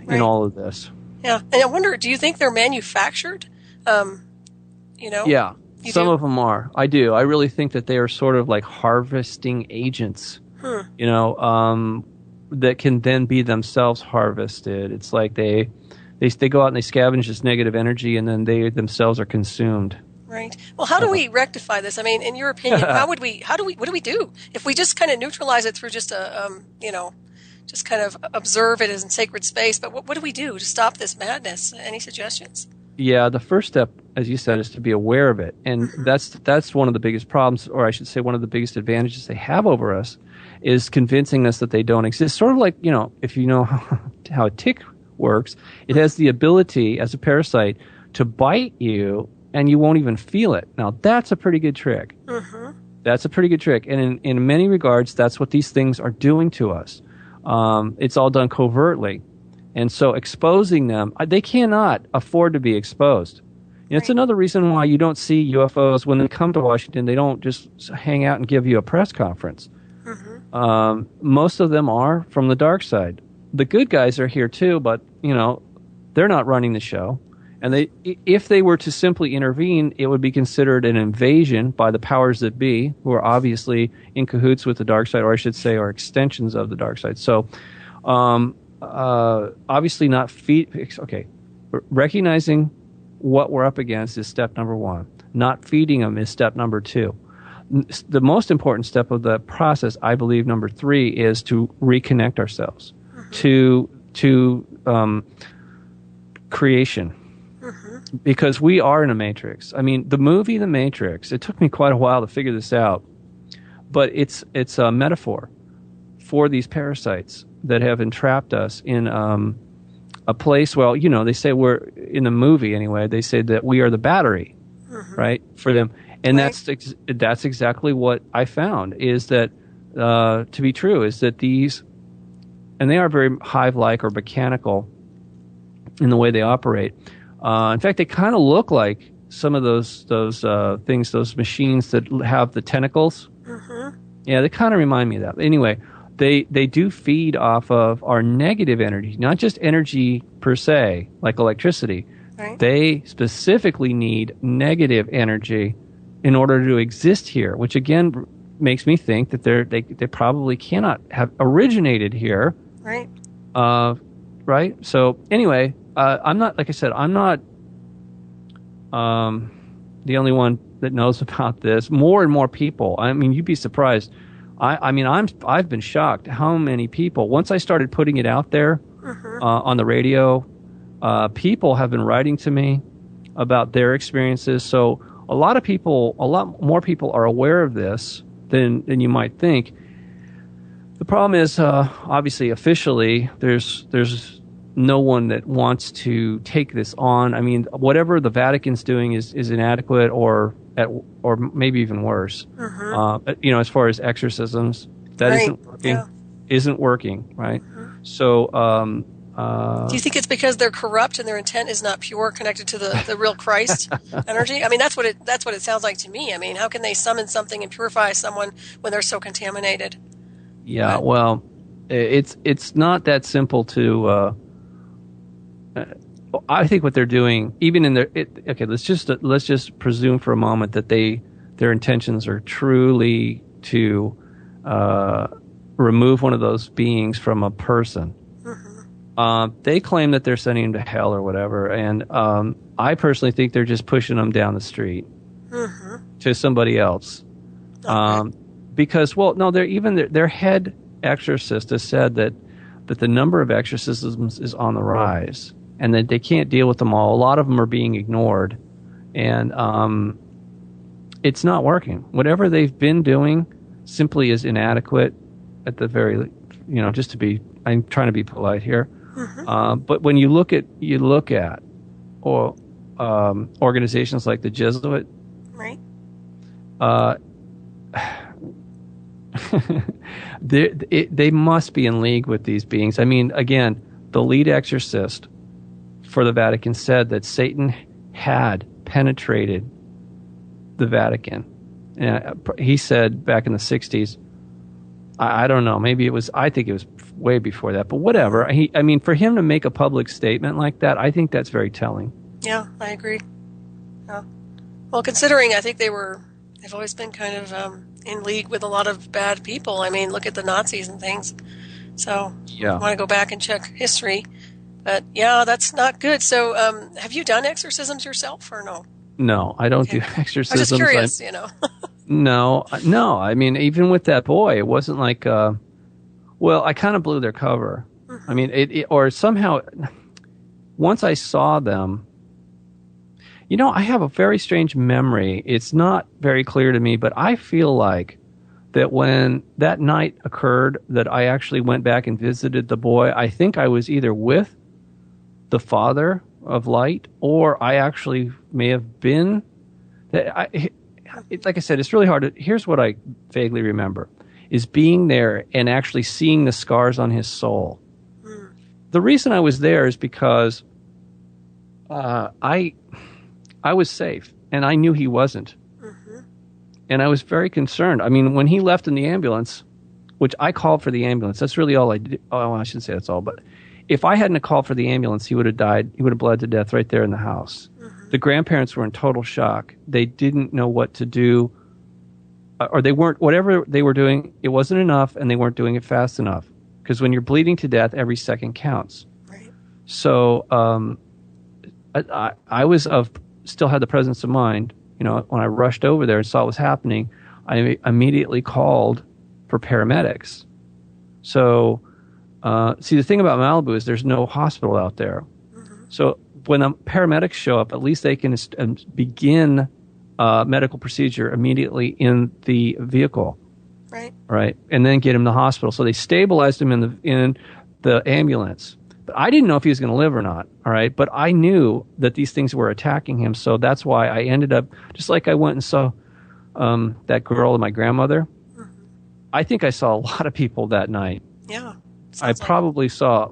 all of this? Yeah, and I wonder, do you think they're manufactured? Yeah, some of them are. I do. I really think that they are sort of like harvesting agents, that can then be themselves harvested. It's like they go out and they scavenge this negative energy, and then they themselves are consumed. Right. Well, how do we rectify this? I mean, in your opinion, what do we do if we just kind of neutralize it through just just kind of observe it as in sacred space? But what do we do to stop this madness? Any suggestions? Yeah, the first step, as you said, is to be aware of it, and that's one of the biggest problems, or I should say, one of the biggest advantages they have over us, is convincing us that they don't exist. Sort of like, if you know how a tick works, it has the ability as a parasite to bite you and you won't even feel it. Now, that's a pretty good trick. That's a pretty good trick. And in many regards, that's what these things are doing to us. It's all done covertly. And so exposing them, they cannot afford to be exposed. It's another reason why you don't see UFOs when they come to Washington. They don't just hang out and give you a press conference. Most of them are from the dark side. The good guys are here too, but they're not running the show. And if they were to simply intervene, it would be considered an invasion by the powers that be, who are obviously in cahoots with the dark side, or I should say, are extensions of the dark side. So, obviously not recognizing what we're up against is step number one. Not feeding them is step number two. The most important step of the process, I believe, number three, is to reconnect ourselves to creation, because we are in a matrix. I mean, the movie The Matrix, it took me quite a while to figure this out, but it's a metaphor for these parasites that have entrapped us in a place. Well, they say we're in the movie anyway. They say that we are the battery, right, for them. And that's exactly what I found is that to be true is that these, and they are very hive-like or mechanical in the way they operate. In fact, they kind of look like some of those things, those machines that have the tentacles. Yeah, they kind of remind me of that. Anyway, they do feed off of our negative energy, not just energy per se, like electricity. Right. They specifically need negative energy in order to exist here, which again makes me think that they probably cannot have originated here. Right. Right. So anyway, I'm not, like I said, I'm not the only one that knows about this. More and more people. I mean, you'd be surprised. I mean, I've been shocked how many people, once I started putting it out there on the radio, people have been writing to me about their experiences. So a lot more people are aware of this than you might think. The problem is, obviously, officially, there's no one that wants to take this on. I mean, whatever the Vatican's doing is inadequate, or maybe even worse. As far as exorcisms, that isn't working, right? So, do you think it's because they're corrupt and their intent is not pure, connected to the real Christ energy? I mean, that's what it sounds like to me. I mean, how can they summon something and purify someone when they're so contaminated? Yeah, well, it's not that simple to. I think what they're doing, even in their let's just presume for a moment that their intentions are truly to remove one of those beings from a person. They claim that they're sending him to hell or whatever, and I personally think they're just pushing them down the street to somebody else. Because, their head exorcist has said that the number of exorcisms is on the rise, and that they can't deal with them all. A lot of them are being ignored, and it's not working. Whatever they've been doing simply is inadequate at the very, just to be, I'm trying to be polite here. But when you look at organizations like the Jesuit, right? They must be in league with these beings. I mean, again, the lead exorcist for the Vatican said that Satan had penetrated the Vatican. He said back in the 60s, I don't know, I think it was way before that, but whatever. For him to make a public statement like that, I think that's very telling. Yeah, I agree. Yeah. Well, considering I think they've always been kind of in league with a lot of bad people. I mean, look at the Nazis and things. So I want to go back and check history. But yeah, that's not good. So have you done exorcisms yourself or no? No, I don't do exorcisms. I'm just curious, No. I mean, even with that boy, it wasn't like, I kind of blew their cover. I mean, or somehow, once I saw them, I have a very strange memory. It's not very clear to me, but I feel like that when that night occurred, that I actually went back and visited the boy. I think I was either with the Father of Light, or I actually may have been. Like I said, it's really hard. Here's what I vaguely remember, is being there and actually seeing the scars on his soul. The reason I was there is because I was safe, and I knew he wasn't. And I was very concerned. I mean, when he left in the ambulance, which I called for the ambulance, that's really all I did. Oh, I shouldn't say that's all, but if I hadn't called for the ambulance, he would have died. He would have bled to death right there in the house. The grandparents were in total shock. They didn't know what to do, or they weren't, whatever they were doing, it wasn't enough, and they weren't doing it fast enough. Because when you're bleeding to death, every second counts. Right. So I still had the presence of mind. When I rushed over there and saw what was happening, I immediately called for paramedics. So, the thing about Malibu is there's no hospital out there. So when the paramedics show up, at least they can begin medical procedure immediately in the vehicle. Right. And then get him to the hospital. So they stabilized him in the ambulance. But I didn't know if he was going to live or not. All right. But I knew that these things were attacking him. So that's why I ended up, just like I went and saw that girl and my grandmother. I think I saw a lot of people that night. Yeah. I probably saw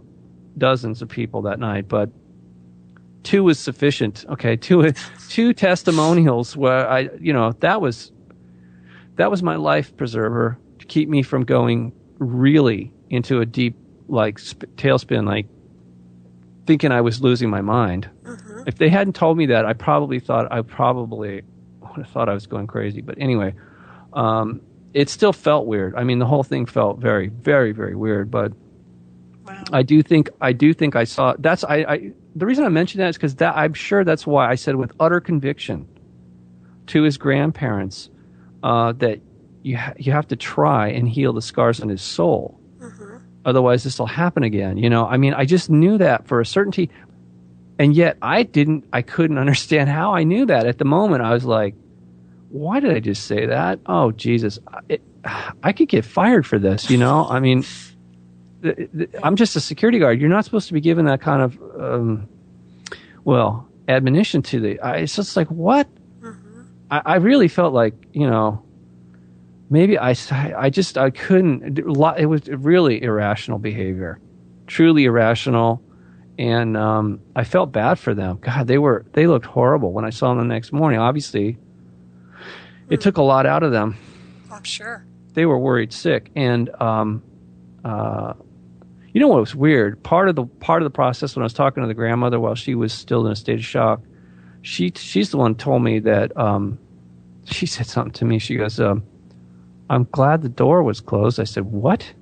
dozens of people that night, but 2 was sufficient. Okay. 2 testimonials where that was my life preserver to keep me from going really into a deep, tailspin, thinking I was losing my mind. If they hadn't told me that, I probably would have thought I was going crazy. But anyway, it still felt weird. I mean, the whole thing felt very, very, very weird. But wow. I do think I saw. The reason I mention that is because I'm sure that's why I said with utter conviction to his grandparents that you have to try and heal the scars on his soul. Mm-hmm. Otherwise, this will happen again. I mean, I just knew that for a certainty. And yet I couldn't understand how I knew that. At the moment, I was like, why did I just say that? Oh, Jesus. I could get fired for this, I mean, I'm just a security guard. You're not supposed to be given that kind of, admonition to it's just like, what? Mm-hmm. I really felt like, maybe I couldn't. It was really irrational behavior, truly irrational. And I felt bad for them. God, they looked horrible when I saw them the next morning. Obviously, it took a lot out of them. I'm sure. They were worried sick. And what was weird? Part of the process when I was talking to the grandmother while she was still in a state of shock, she's the one who told me that she said something to me. She goes, "I'm glad the door was closed." I said, "What?"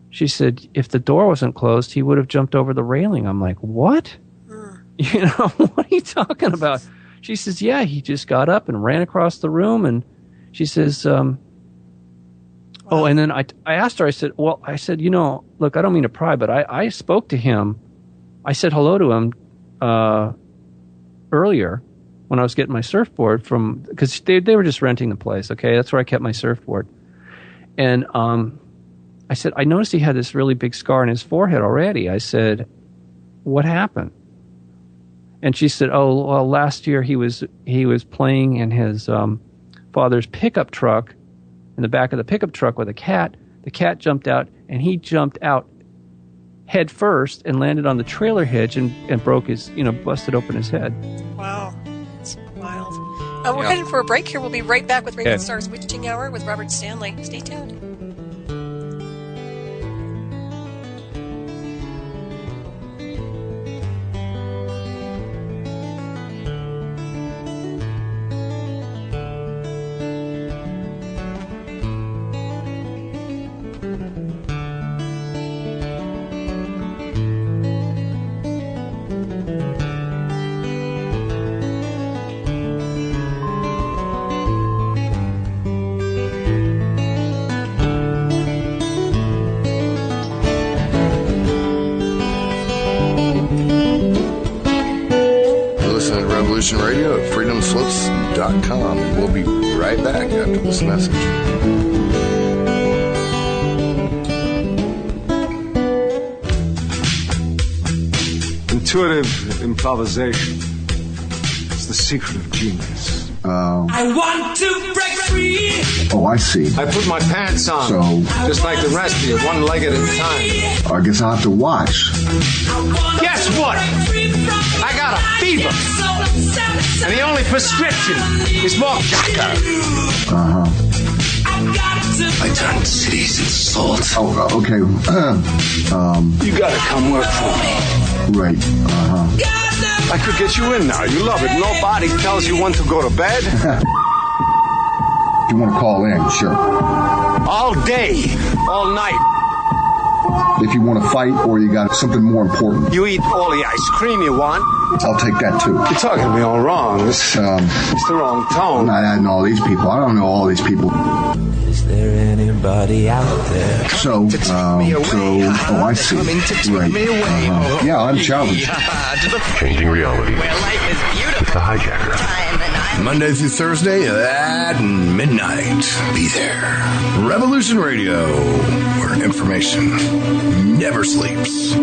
She said, "If the door wasn't closed, he would have jumped over the railing." I'm like, "What?" What are you talking about? She says, "Yeah, he just got up and ran across the room." And she says, and then I asked her, I said, look, I don't mean to pry, but I spoke to him. I said hello to him earlier when I was getting my surfboard because they were just renting the place, okay? That's where I kept my surfboard. And I said, I noticed he had this really big scar on his forehead already. I said, what happened? And she said, oh, well, last year he was playing in his father's pickup truck, in the back of the pickup truck with a cat. The cat jumped out, and he jumped out head first and landed on the trailer hitch and broke his, busted open his head. Wow. That's wild. We're headed for a break here. We'll be right back with Ravenstar's Witching Hour with Robert Stanley. Stay tuned. Radio at freedomslips.com. We'll be right back after this message. Intuitive improvisation is the secret of genius. I want to break free. Oh, I see. I put my pants on, just like the rest of you, one leg at a time. I guess I'll have to watch. Guess what? I got a fever. And the only prescription is more caca. I turn cities into salt. Oh, okay. You gotta come work for me. Right. I could get you in now. You love it. Nobody tells you when to go to bed. If you want to call in, sure. All day, all night. If you want to fight or you got something more important. You eat all the ice cream you want. I'll take that too. You're talking to me all wrong. It's the wrong tone. I'm not adding all these people. I don't know all these people. Is there anybody out there? I see. Right. Yeah, I'm challenged. Changing reality. Where life is beautiful. With the hijacker. Monday through Thursday at midnight. Be there. Revolution Radio, where information never sleeps.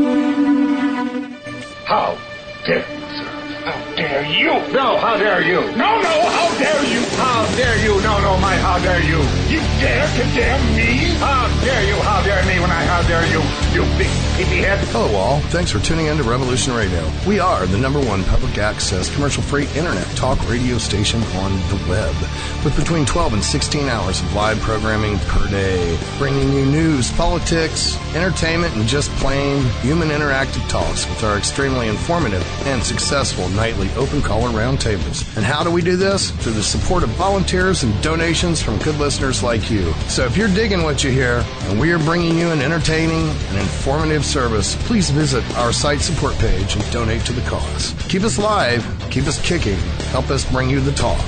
How dare you, sir? How dare you? No, how dare you? No, how dare you? How dare you? No, how dare you? You dare condemn me? How dare you? How dare me when how dare you? You big peepee head. Hello all. Thanks for tuning in to Revolution Radio. We are the #1 public access, commercial-free internet talk radio station on the web with between 12 and 16 hours of live programming per day, bringing you news, politics, entertainment, and just plain human interactive talks with our extremely informative and successful nightly open caller roundtables. And how do we do this? Through the support of volunteers and donations from good listeners like you. So if you're digging what you hear and we are bringing you an entertaining and informative service, please visit our site support page and donate to the cause. Keep us live, keep us kicking, help us bring you the talk.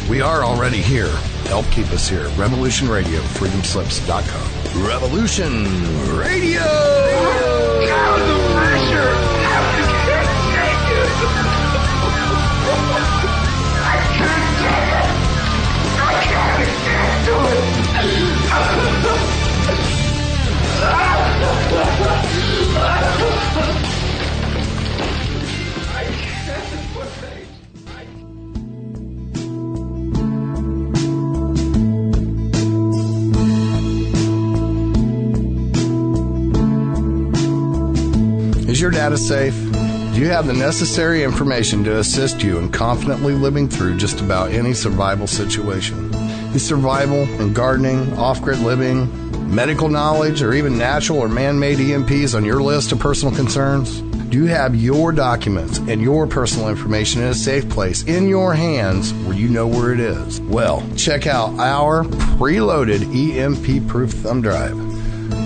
We are already here. Help keep us here. Revolution Radio, freedomslips.com. Revolution Radio! God, the pressure! I can't take it! I can't take it! I can't do it! Is your data safe? Do you have the necessary information to assist you in confidently living through just about any survival situation? Is survival and gardening, off-grid living, medical knowledge, or even natural or man-made EMPs on your list of personal concerns? Do you have your documents and your personal information in a safe place in your hands where you know where it is? Well, check out our preloaded EMP-proof thumb drive.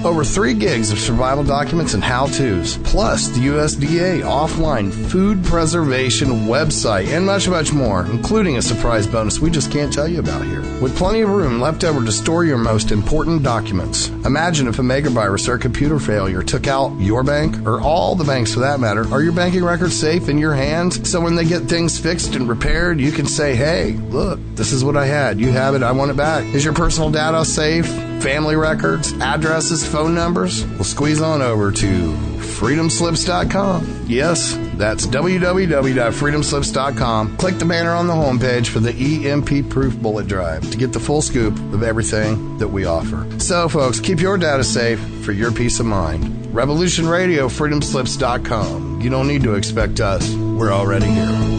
Over 3 gigs of survival documents and how-tos, plus the USDA offline food preservation website, and much, much more, including a surprise bonus we just can't tell you about here. With plenty of room left over to store your most important documents. Imagine if a megavirus or a computer failure took out your bank, or all the banks for that matter. Are your banking records safe in your hands? So when they get things fixed and repaired, you can say, hey, look, this is what I had. You have it. I want it back. Is your personal data safe? Family records, addresses, phone numbers? Well, squeeze on over to freedomslips.com. Yes, that's www.freedomslips.com. Click the banner on the homepage for the EMP-proof bullet drive to get the full scoop of everything that we offer. So, folks, keep your data safe for your peace of mind. Revolution Radio, freedomslips.com. You don't need to expect us. We're already here.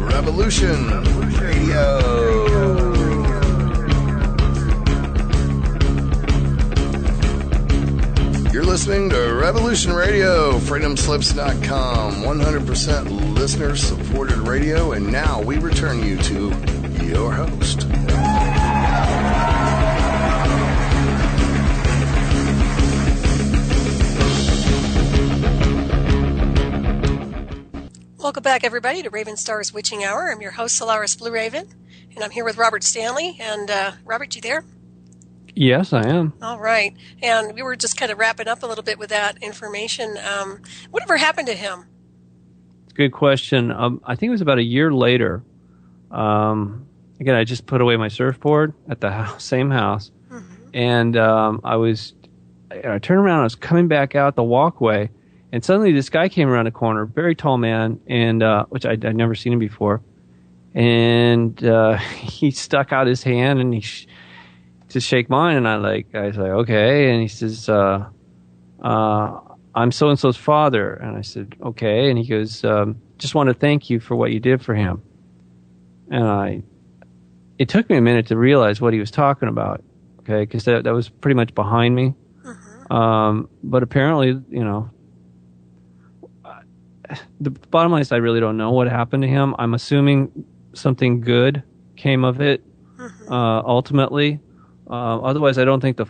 Revolution Radio. You're listening to Revolution Radio, freedomslips.com, 100% listener-supported radio, and now we return you to your host. Welcome back, everybody, to Ravenstar's Witching Hour. I'm your host, Solaris BlueRaven, and I'm here with Robert Stanley. And Robert, you there? Yes, I am. All right. And we were just kind of wrapping up a little bit with that information. Whatever happened to him? Good question. I think it was about a year later. Again, I just put away my surfboard at the same house, and I turned around. I was coming back out the walkway. And suddenly this guy came around the corner, very tall man, and which I'd never seen him before. And he stuck out his hand and to shake mine. And I was like, okay. And he says, I'm so-and-so's father. And I said, okay. And he goes, just want to thank you for what you did for him. And it took me a minute to realize what he was talking about, okay, because that was pretty much behind me. But apparently, the bottom line is I really don't know what happened to him. I'm assuming something good came of it, ultimately. Otherwise, I don't think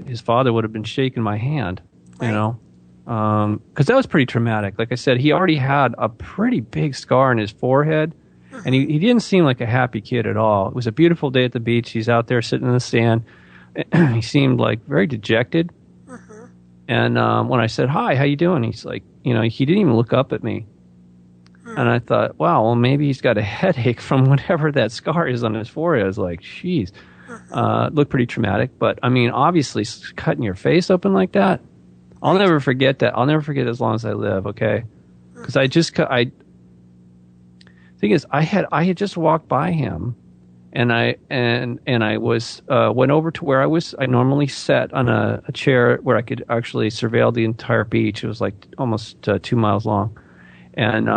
his father would have been shaking my hand, because that was pretty traumatic. Like I said, he already had a pretty big scar on his forehead, and he didn't seem like a happy kid at all. It was a beautiful day at the beach. He's out there sitting in the sand. He seemed like very dejected. And when I said, hi, how you doing? He's like, he didn't even look up at me. And I thought, wow, well, maybe he's got a headache from whatever that scar is on his forehead. I was like, geez. Looked pretty traumatic. But, I mean, obviously, cutting your face open like that, I'll never forget that. I'll never forget it as long as I live, okay? Because thing is, I had just walked by him, and I was went over to where I normally sat on a chair where I could actually surveil the entire beach. It was like almost 2 miles long, and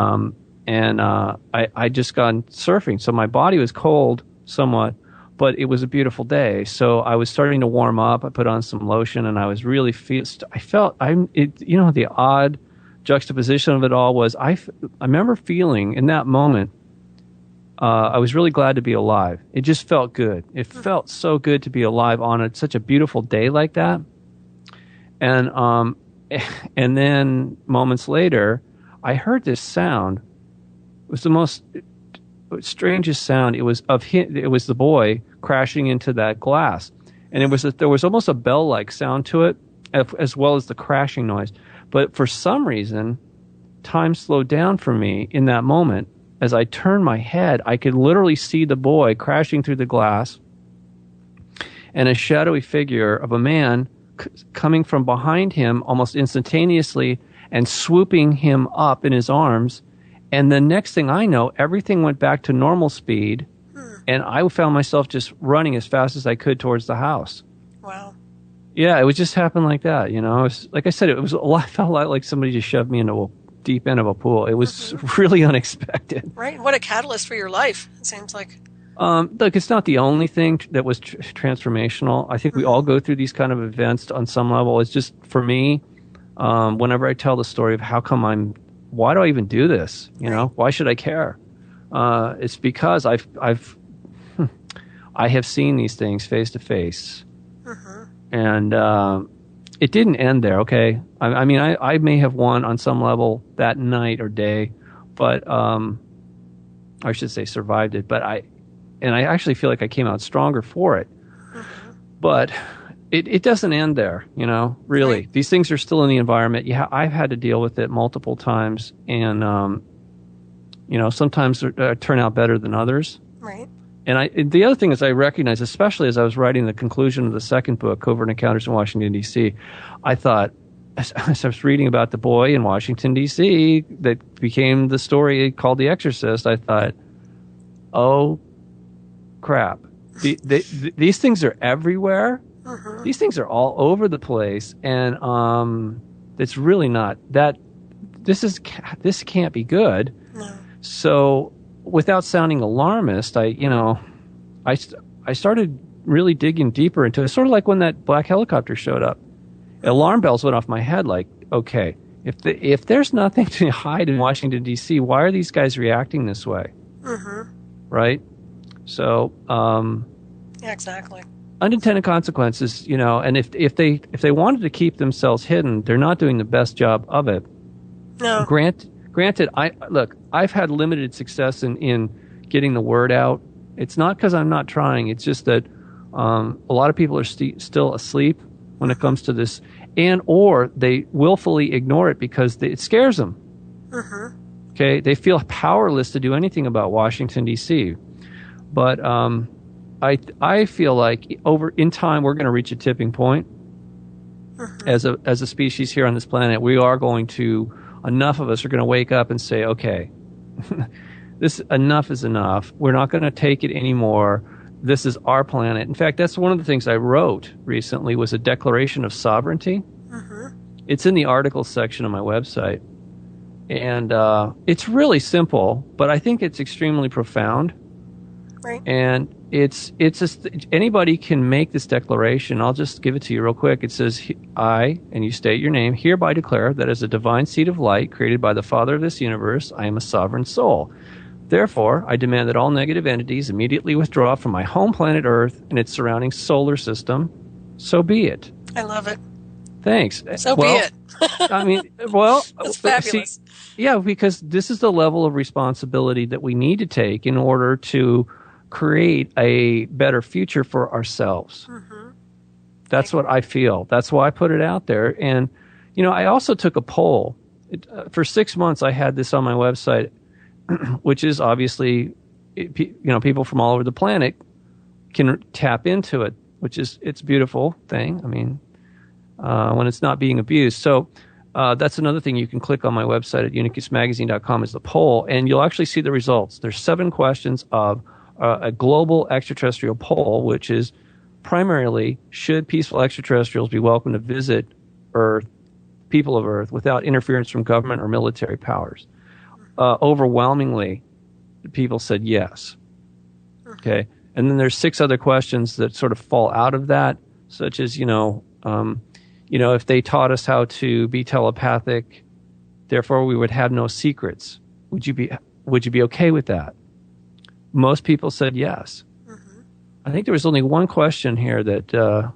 I just gone surfing, so my body was cold somewhat, but it was a beautiful day. So I was starting to warm up. I put on some lotion, and I was really the odd juxtaposition of it all was I remember feeling in that moment. I was really glad to be alive. It just felt good. It felt so good to be alive on such a beautiful day like that. And then moments later, I heard this sound. It was the most strangest sound. It was the boy crashing into that glass, and there was almost a bell-like sound to it, as well as the crashing noise. But for some reason, time slowed down for me in that moment. As I turned my head, I could literally see the boy crashing through the glass, and a shadowy figure of a man coming from behind him almost instantaneously and swooping him up in his arms. And the next thing I know, everything went back to normal speed, and I found myself just running as fast as I could towards the house. Wow. Yeah, it would just happen like that, you know. It was, like I said, I felt like somebody just shoved me into a deep end of a pool. It was really unexpected. Right. What a catalyst for your life, it seems like. Look, it's not the only thing that was transformational. I think we all go through these kind of events on some level. It's just, for me, whenever I tell the story of why do I even do this? You know, why should I care? It's because I have seen these things face to face, and it didn't end there. Okay, I mean, I may have won on some level that night or day, but I should say survived it. But I actually feel like I came out stronger for it. But it doesn't end there, you know, really. Right. These things are still in the environment. Yeah, I've had to deal with it multiple times, and, you know, sometimes turn out better than others. Right. And the other thing is I recognize, especially as I was writing the conclusion of the second book, Covert Encounters in Washington, D.C., I thought, as I was reading about the boy in Washington, D.C., that became the story called The Exorcist, I thought, oh, crap. These things are everywhere. These things are all over the place, and it's really not that. This can't be good. No. So, without sounding alarmist, I started really digging deeper into it. Sort of like when that black helicopter showed up. Alarm bells went off my head. Like, okay, if there's nothing to hide in Washington D.C., why are these guys reacting this way? Right. So. Yeah, exactly. Unintended consequences, you know, and if they wanted to keep themselves hidden, they're not doing the best job of it. No. Granted, I've had limited success in getting the word out. It's not because I'm not trying. It's just that a lot of people are still asleep when it comes to this, or they willfully ignore it because it scares them. Okay, they feel powerless to do anything about Washington D.C. But I feel like in time we're going to reach a tipping point as a species here on this planet. We are going to, enough of us are going to wake up and say, okay, enough is enough. We're not going to take it anymore. This is our planet. In fact, that's one of the things I wrote recently was a declaration of sovereignty. It's in the articles section of my website. And it's really simple, but I think it's extremely profound. Right. And it's just, anybody can make this declaration. I'll just give it to you real quick. It says, I, and you state your name, hereby declare that as a divine seed of light created by the Father of this universe, I am a sovereign soul. Therefore, I demand that all negative entities immediately withdraw from my home planet Earth and its surrounding solar system. So be it. I love it. Thanks. So be it. I mean, well, that's fabulous. Yeah, because this is the level of responsibility that we need to take in order to create a better future for ourselves. That's what I feel. That's why I put it out there. And, you know, I also took a poll. For 6 months, I had this on my website, which is obviously, you know, people from all over the planet can tap into it, which is, it's a beautiful thing. I mean, when it's not being abused. So that's another thing. You can click on my website at unicusmagazine.com is the poll, and you'll actually see the results. There's 7 questions of a global extraterrestrial poll, which is primarily, should peaceful extraterrestrials be welcome to visit Earth, people of Earth, without interference from government or military powers? Overwhelmingly, people said yes. Okay, and then there's 6 other questions that sort of fall out of that, such as, you know, if they taught us how to be telepathic, therefore we would have no secrets. Would you be okay with that? Most people said yes. I think there was only one question here that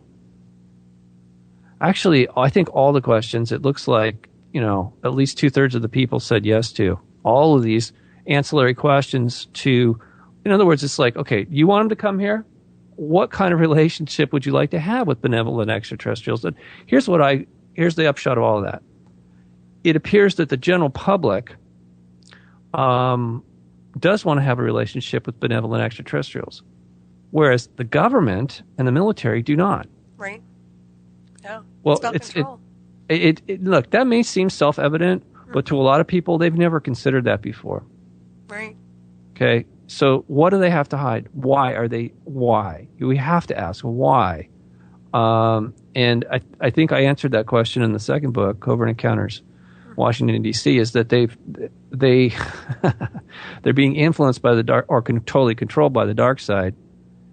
Actually, I think all the questions, it looks like, at least 2/3 of the people said yes to all of these ancillary questions to, in other words, it's like, okay, you want them to come here? What kind of relationship would you like to have with benevolent extraterrestrials? And here's the upshot of all of that. It appears that the general public does want to have a relationship with benevolent extraterrestrials, whereas the government and the military do not. Right. Yeah. Well, it's about control. Look, that may seem self-evident, but to a lot of people, they've never considered that before. Right. Okay. So what do they have to hide? Why? We have to ask why. And I think I answered that question in the second book, Covert Encounters, Washington, D.C., is that they're being influenced by the dark, or totally controlled by the dark side.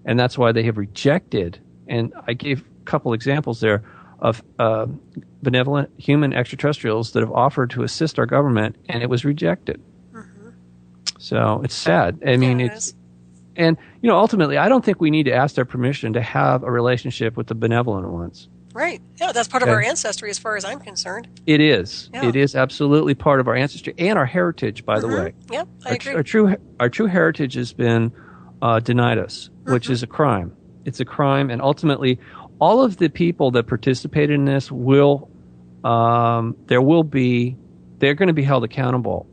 And that's why they have rejected. And I gave a couple examples there of benevolent human extraterrestrials that have offered to assist our government, and it was rejected. Mm-hmm. So it's sad. I mean, and ultimately, I don't think we need to ask their permission to have a relationship with the benevolent ones. Right. Yeah, that's part of our ancestry, as far as I'm concerned. It is. Yeah. It is absolutely part of our ancestry and our heritage, by the way. Yep, I agree. Our true heritage has been denied us, which is a crime. It's a crime, and ultimately, all of the people that participated in this they're going to be held accountable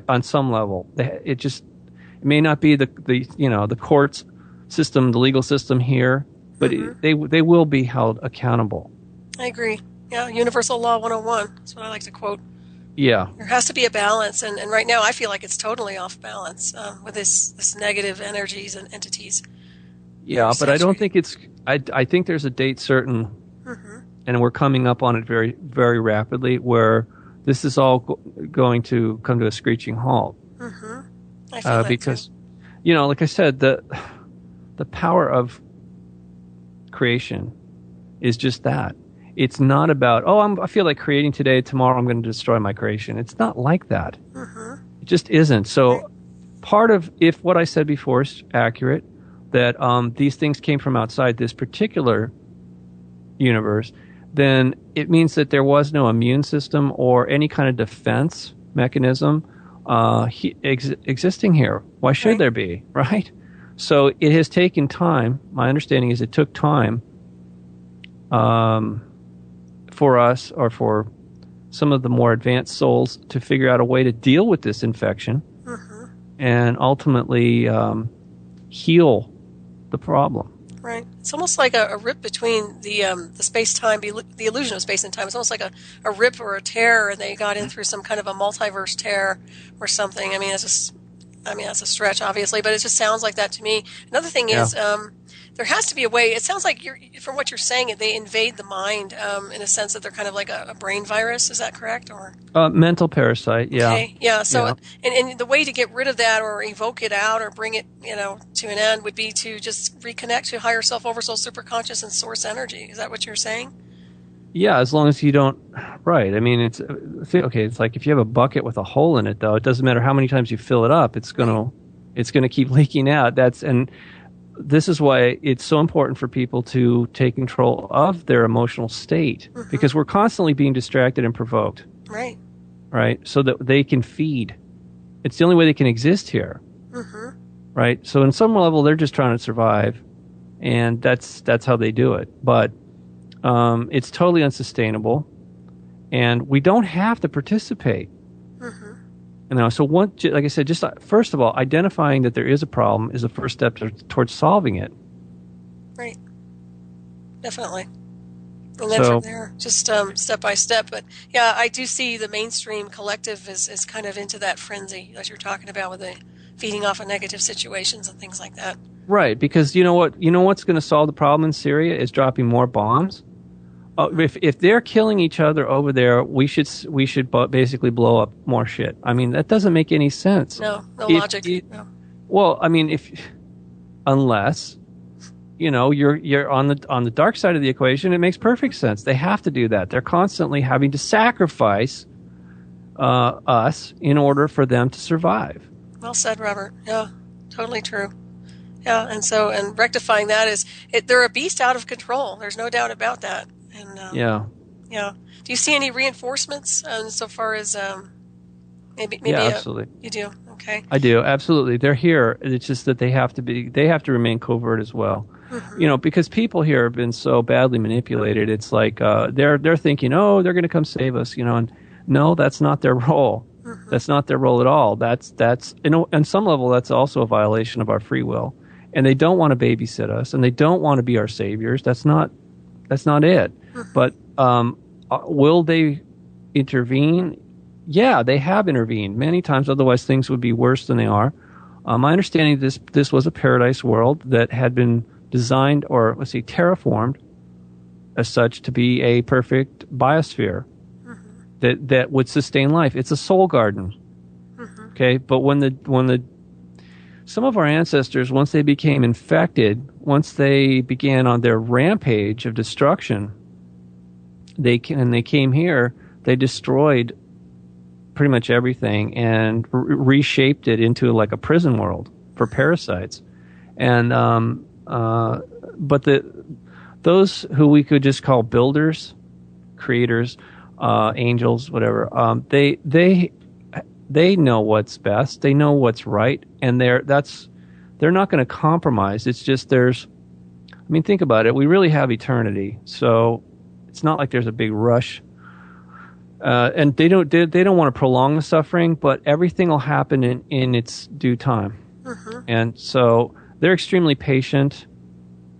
on some level. It may not be the courts system, the legal system here, but they will be held accountable. I agree. Yeah, Universal Law 101. That's what I like to quote. Yeah. There has to be a balance, and right now I feel like it's totally off balance with this negative energies and entities. Yeah, but I don't think it's. I think there's a date certain, and we're coming up on it very, very rapidly, where this is all going to come to a screeching halt. I feel that because, too. like I said, the power of creation is just that. It's not about, I feel like creating today, tomorrow I'm going to destroy my creation. It's not like that. It just isn't. So part of, if what I said before is accurate, that these things came from outside this particular universe, then it means that there was no immune system or any kind of defense mechanism existing here. Why should there be, right? So it has taken time. My understanding is it took time for us, or for some of the more advanced souls, to figure out a way to deal with this infection and ultimately heal the problem. Right. It's almost like a rip between the space-time, the illusion of space and time. It's almost like a rip or a tear, and they got in through some kind of a multiverse tear or something. I mean, that's a stretch, obviously, but it just sounds like that to me. Another thing is, there has to be a way. It sounds like from what you're saying, they invade the mind in a sense that they're kind of like a brain virus. Is that correct? Or mental parasite? Yeah. Okay. Yeah. So, and the way to get rid of that, or evoke it out, or bring it, to an end, would be to just reconnect to higher self, oversoul, superconscious, and source energy. Is that what you're saying? Yeah, as long as you don't. Right. I mean, it's okay. It's like if you have a bucket with a hole in it, though, it doesn't matter how many times you fill it up. It's gonna keep leaking out. This is why it's so important for people to take control of their emotional state, because we're constantly being distracted and provoked. Right. Right. So that they can feed. It's the only way they can exist here. Right. So in some level, they're just trying to survive, and that's how they do it. But it's totally unsustainable, and we don't have to participate. So like I said, just first of all, identifying that there is a problem is the first step towards solving it. Right. Definitely. And then from there, just step by step. But yeah, I do see the mainstream collective is kind of into that frenzy that you're talking about, with the feeding off of negative situations and things like that. Right, because you know what's going to solve the problem in Syria is dropping more bombs. If they're killing each other over there, we should basically blow up more shit. I mean, that doesn't make any sense. No logic. No. Well, I mean, unless you're on the dark side of the equation, it makes perfect sense. They have to do that. They're constantly having to sacrifice us in order for them to survive. Well said, Robert. Yeah, totally true. Yeah, and rectifying that they're a beast out of control. There's no doubt about that. And, Yeah. Do you see any reinforcements so far as maybe? Yeah, absolutely. You do. Okay. I do, absolutely. They're here. It's just that they have to remain covert as well. Mm-hmm. Because people here have been so badly manipulated. It's like they're thinking, oh, they're going to come save us, and no, that's not their role. Mm-hmm. That's not their role at all. That's on some level that's also a violation of our free will. And they don't want to babysit us, and they don't want to be our saviors. That's not it. Mm-hmm. But will they intervene? Yeah, they have intervened many times. Otherwise, things would be worse than they are. My understanding, this was a paradise world that had been designed, or let's say, terraformed, as such, to be a perfect biosphere that would sustain life. It's a soul garden. Mm-hmm. Okay, but when some of our ancestors, once they became infected, once they began on their rampage of destruction, they came here. They destroyed pretty much everything and reshaped it into like a prison world for parasites. And but those who we could just call builders, creators, angels, whatever, they know what's best. They know what's right, and they're not going to compromise. It's just think about it. We really have eternity, so it's not like there's a big rush. And they don't want to prolong the suffering, but everything will happen in its due time. Mm-hmm. And so they're extremely patient,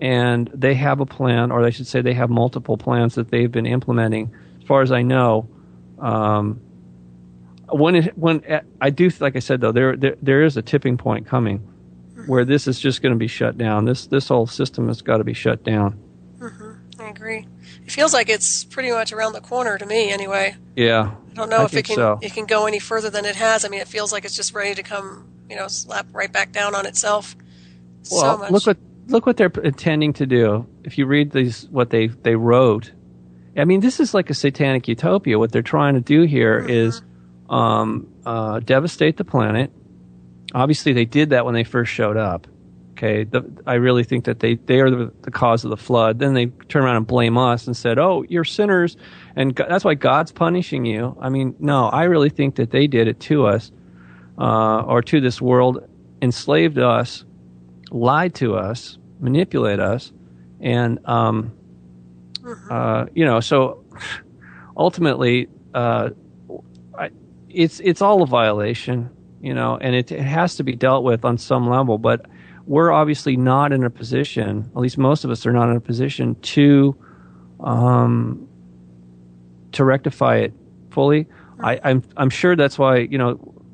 and they have a plan, or I should say they have multiple plans that they've been implementing. As far as I know, when I do, like I said, though, there is a tipping point coming where this is just going to be shut down. This whole system has got to be shut down. Mm-hmm. I agree. It feels like it's pretty much around the corner to me, anyway. Yeah. I don't know if it can go any further than it has. I mean, it feels like it's just ready to come, slap right back down on itself. Well, so much. Look what they're intending to do. If you read what they wrote, I mean, this is like a satanic utopia. What they're trying to do here is devastate the planet. Obviously, they did that when they first showed up. Okay, I really think that they are the cause of the flood. Then they turn around and blame us and said, "Oh, you're sinners, and that's why God's punishing you." I mean, no, I really think that they did it to us, or to this world, enslaved us, lied to us, manipulate us, and so ultimately, it's all a violation, and it has to be dealt with on some level, but we're obviously not in a position, at least most of us are not in a position to rectify it fully. I'm sure that's why,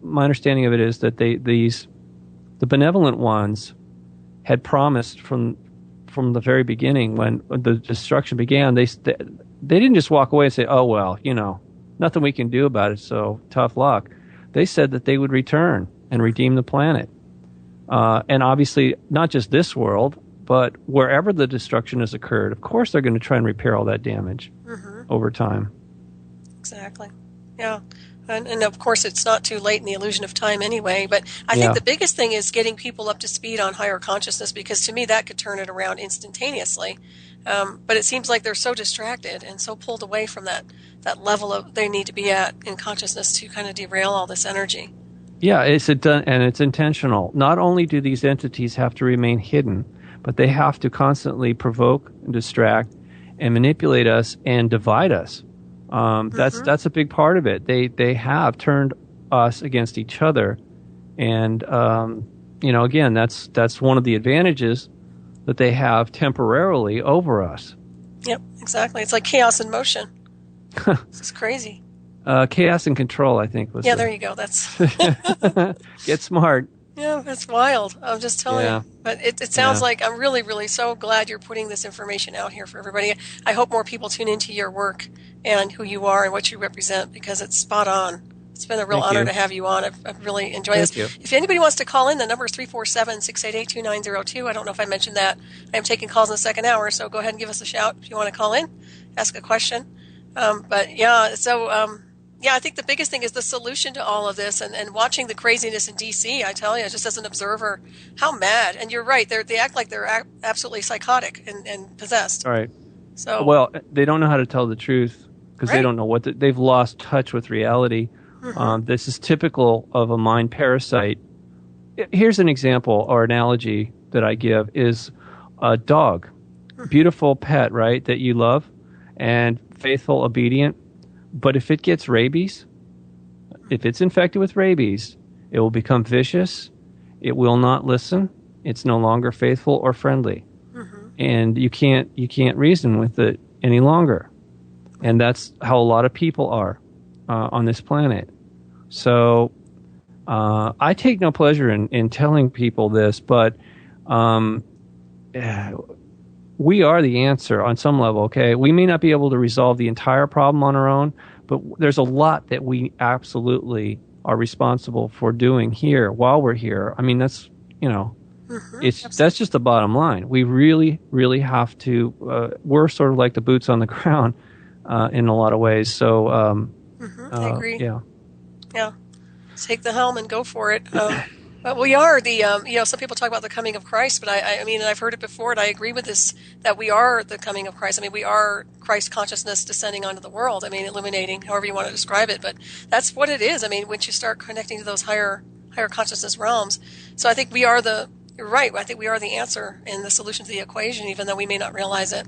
my understanding of it is that the benevolent ones had promised from the very beginning, when the destruction began, they didn't just walk away and say, "Oh, well, nothing we can do about it, so tough luck." They said that they would return and redeem the planet. And obviously, not just this world, but wherever the destruction has occurred, of course they're going to try and repair all that damage over time. Exactly. Yeah. And of course, it's not too late in the illusion of time anyway. But I think the biggest thing is getting people up to speed on higher consciousness, because to me that could turn it around instantaneously. But it seems like they're so distracted and so pulled away from that level of they need to be at in consciousness to kind of derail all this energy. Yeah, it's intentional. Not only do these entities have to remain hidden, but they have to constantly provoke and distract and manipulate us and divide us. That's a big part of it. They have turned us against each other, and again, that's one of the advantages that they have temporarily over us. Yep, exactly. It's like chaos in motion. This is crazy. Chaos and control, I think, was. Yeah, there you go. That's get smart. Yeah, that's wild. I'm just telling you. But it sounds like I'm really, really so glad you're putting this information out here for everybody. I hope more people tune into your work and who you are and what you represent, because it's spot on. It's been a real honor to have you on. I've really enjoyed this. If anybody wants to call in, the number is 347-688-2902. I don't know if I mentioned that. I am taking calls in the second hour, so go ahead and give us a shout if you want to call in, ask a question. I think the biggest thing is the solution to all of this, and watching the craziness in D.C., I tell you, just as an observer, how mad. And you're right, they act like they're absolutely psychotic and possessed. All right. So, well, they don't know how to tell the truth because they don't know they've lost touch with reality. This is typical of a mind parasite. Here's an example or analogy that I give is a dog, beautiful pet, right, that you love and faithful, obedient. But if it gets rabies, if it's infected with rabies, it will become vicious. It will not listen. It's no longer faithful or friendly. And you can't reason with it any longer. And that's how a lot of people are on this planet. So I take no pleasure in telling people this, but we are the answer on some level, okay? We may not be able to resolve the entire problem on our own, but there's a lot that we absolutely are responsible for doing here while we're here. I mean, that's, that's just the bottom line. We really, really have to, we're sort of like the boots on the ground in a lot of ways. So, I agree. Yeah. Yeah. Take the helm and go for it. But we are the, some people talk about the coming of Christ, but I mean, I've heard it before, and I agree with this, that we are the coming of Christ. I mean, we are Christ consciousness descending onto the world. I mean, illuminating, however you want to describe it, but that's what it is. I mean, once you start connecting to those higher consciousness realms. So I think we are you're right. I think we are the answer and the solution to the equation, even though we may not realize it.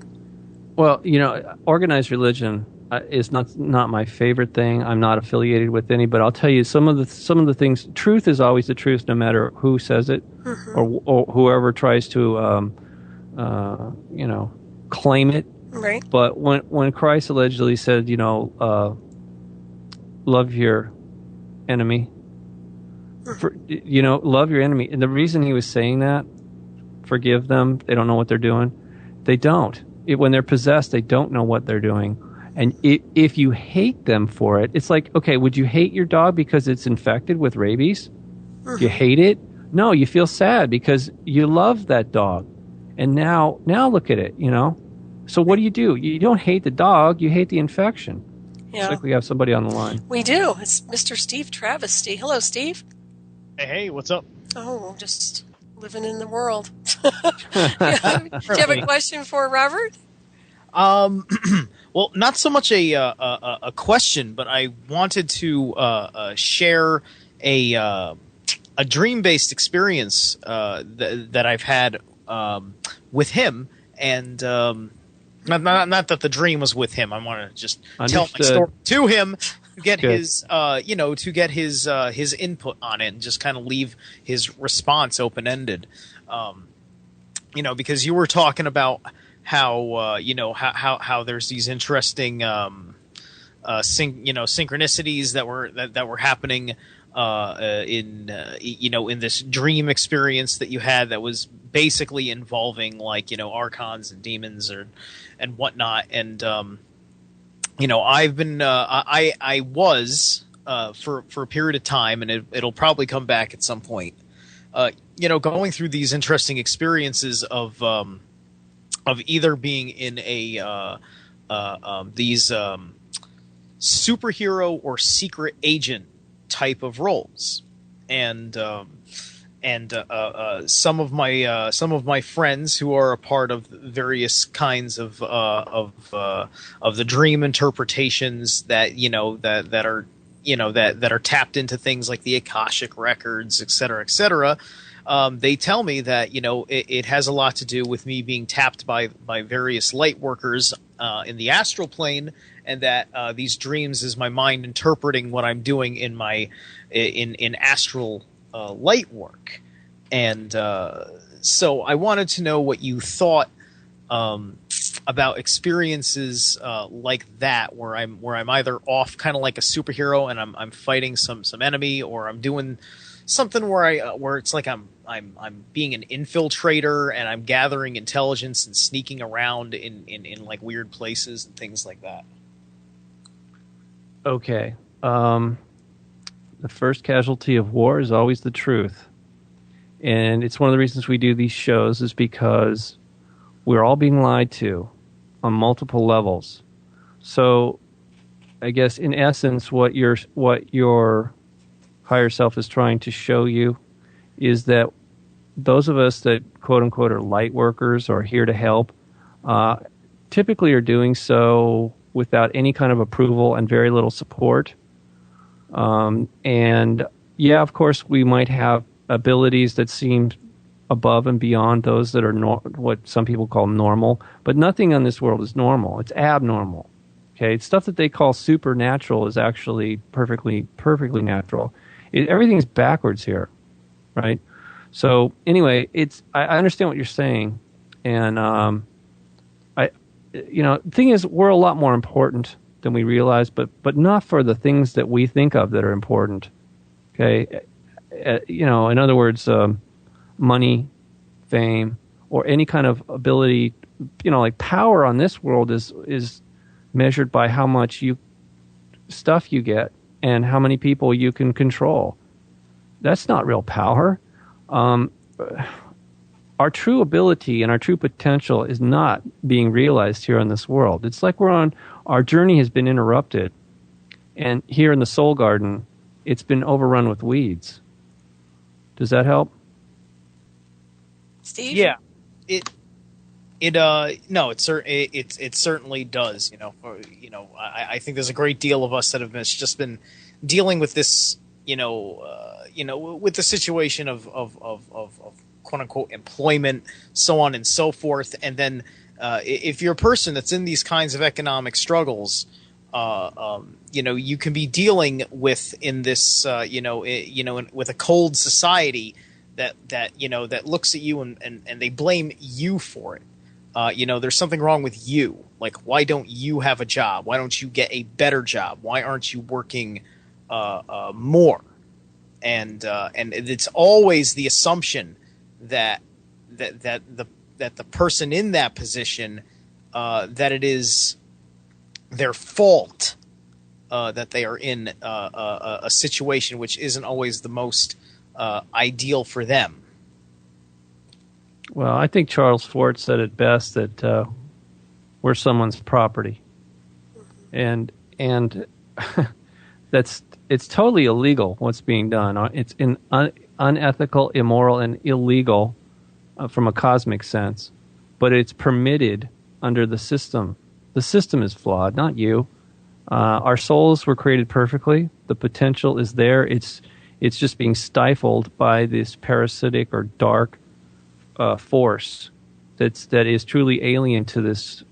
Well, organized religion is not my favorite thing. I'm not affiliated with any, but I'll tell you some of the things. Truth is always the truth, no matter who says it or whoever tries to, claim it. Right. But when Christ allegedly said, love your enemy, love your enemy, and the reason he was saying that, forgive them, they don't know what they're doing. They don't. When they're possessed, they don't know what they're doing. And if you hate them for it, it's like, okay, would you hate your dog because it's infected with rabies? You hate it? No, you feel sad because you love that dog. And now look at it, So what do? You don't hate the dog, you hate the infection. Yeah. It's like we have somebody on the line. We do. It's Mr. Steve Travesty. Hello, Steve. Hey, what's up? Oh, just living in the world. Do you have a question for Robert? Well, not so much a question, but I wanted to share a dream-based experience that I've had with him, and not that the dream was with him. I want to just tell my story to him, get his his input on it, and just kind of leave his response open-ended. Because you were talking about how how there's these interesting synchronicities that were happening in this dream experience that you had that was basically involving archons and demons and whatnot, and I've been I was for a period of time, and it'll probably come back at some point, going through these interesting experiences of either being in these superhero or secret agent type of roles, and some of my friends who are a part of various kinds of the dream interpretations that that are tapped into things like the Akashic records, et cetera, they tell me that it has a lot to do with me being tapped by various light workers in the astral plane, and that these dreams is my mind interpreting what I'm doing in my in astral light work. And so I wanted to know what you thought about experiences like that, where I'm either off kind of like a superhero and I'm fighting some enemy, or I'm doing something where it's like I'm being an infiltrator and I'm gathering intelligence and sneaking around in like weird places and things like that. Okay. The first casualty of war is always the truth. And it's one of the reasons we do these shows, is because we're all being lied to on multiple levels. So I guess in essence what your higher self is trying to show you is that those of us that quote unquote are light workers or here to help typically are doing so without any kind of approval and very little support. And yeah, of course, we might have abilities that seem above and beyond those that are what some people call normal, but nothing on this world is normal. It's abnormal. Okay, it's stuff that they call supernatural is actually perfectly natural. Everything's backwards here, right? So anyway, I understand what you're saying, and the thing is, we're a lot more important than we realize, but not for the things that we think of that are important. Okay, in other words, money, fame, or any kind of ability, like power on this world is measured by how much stuff you get and how many people you can control. That's not real power. Our true ability and our true potential is not being realized here in this world. It's like our journey has been interrupted, and here in the Soul Garden, it's been overrun with weeds. Does that help? Steve? Yeah. It certainly does. I think there's a great deal of us that have just been dealing with this, with the situation of quote unquote employment, so on and so forth. And then if you're a person that's in these kinds of economic struggles, you can be dealing with in this, with a cold society that looks at you and they blame you for it. There's something wrong with you. Like, why don't you have a job? Why don't you get a better job? Why aren't you working more? And it's always the assumption that the person in that position, that it is their fault that they are in a situation which isn't always the most ideal for them. Well, I think Charles Fort said it best that we're someone's property, and it's totally illegal what's being done. It's unethical, immoral, and illegal from a cosmic sense, but it's permitted under the system. The system is flawed, not you. Our souls were created perfectly. The potential is there. It's just being stifled by this parasitic or dark force that is truly alien to this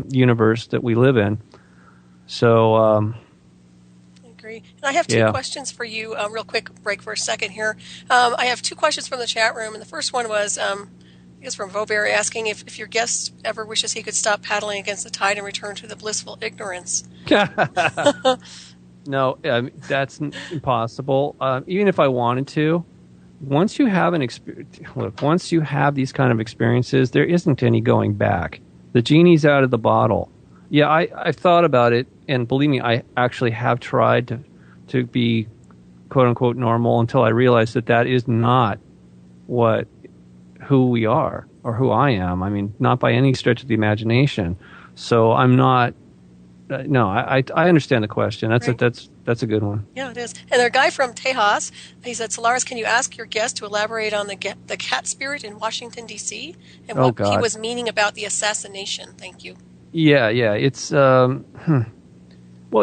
universe that we live in. So I agree. And I have two questions for you. Real quick, break for a second here. I have two questions from the chat room, and the first one was I guess from Voberry, asking if your guest ever wishes he could stop paddling against the tide and return to the blissful ignorance. No, that's impossible. Even if I wanted to, once you have once you have these kind of experiences, there isn't any going back. The genie's out of the bottle. Yeah, I've thought about it, and believe me, I actually have tried to be quote unquote normal until I realized that is not who we are or who I am. I mean, not by any stretch of the imagination. So I'm not. No, I understand the question. That's a good one. Yeah, it is. And a guy from Tejas, he said, Solaris, can you ask your guest to elaborate on the cat spirit in Washington, D.C. and what he was meaning about the assassination? Thank you. Yeah. It's well,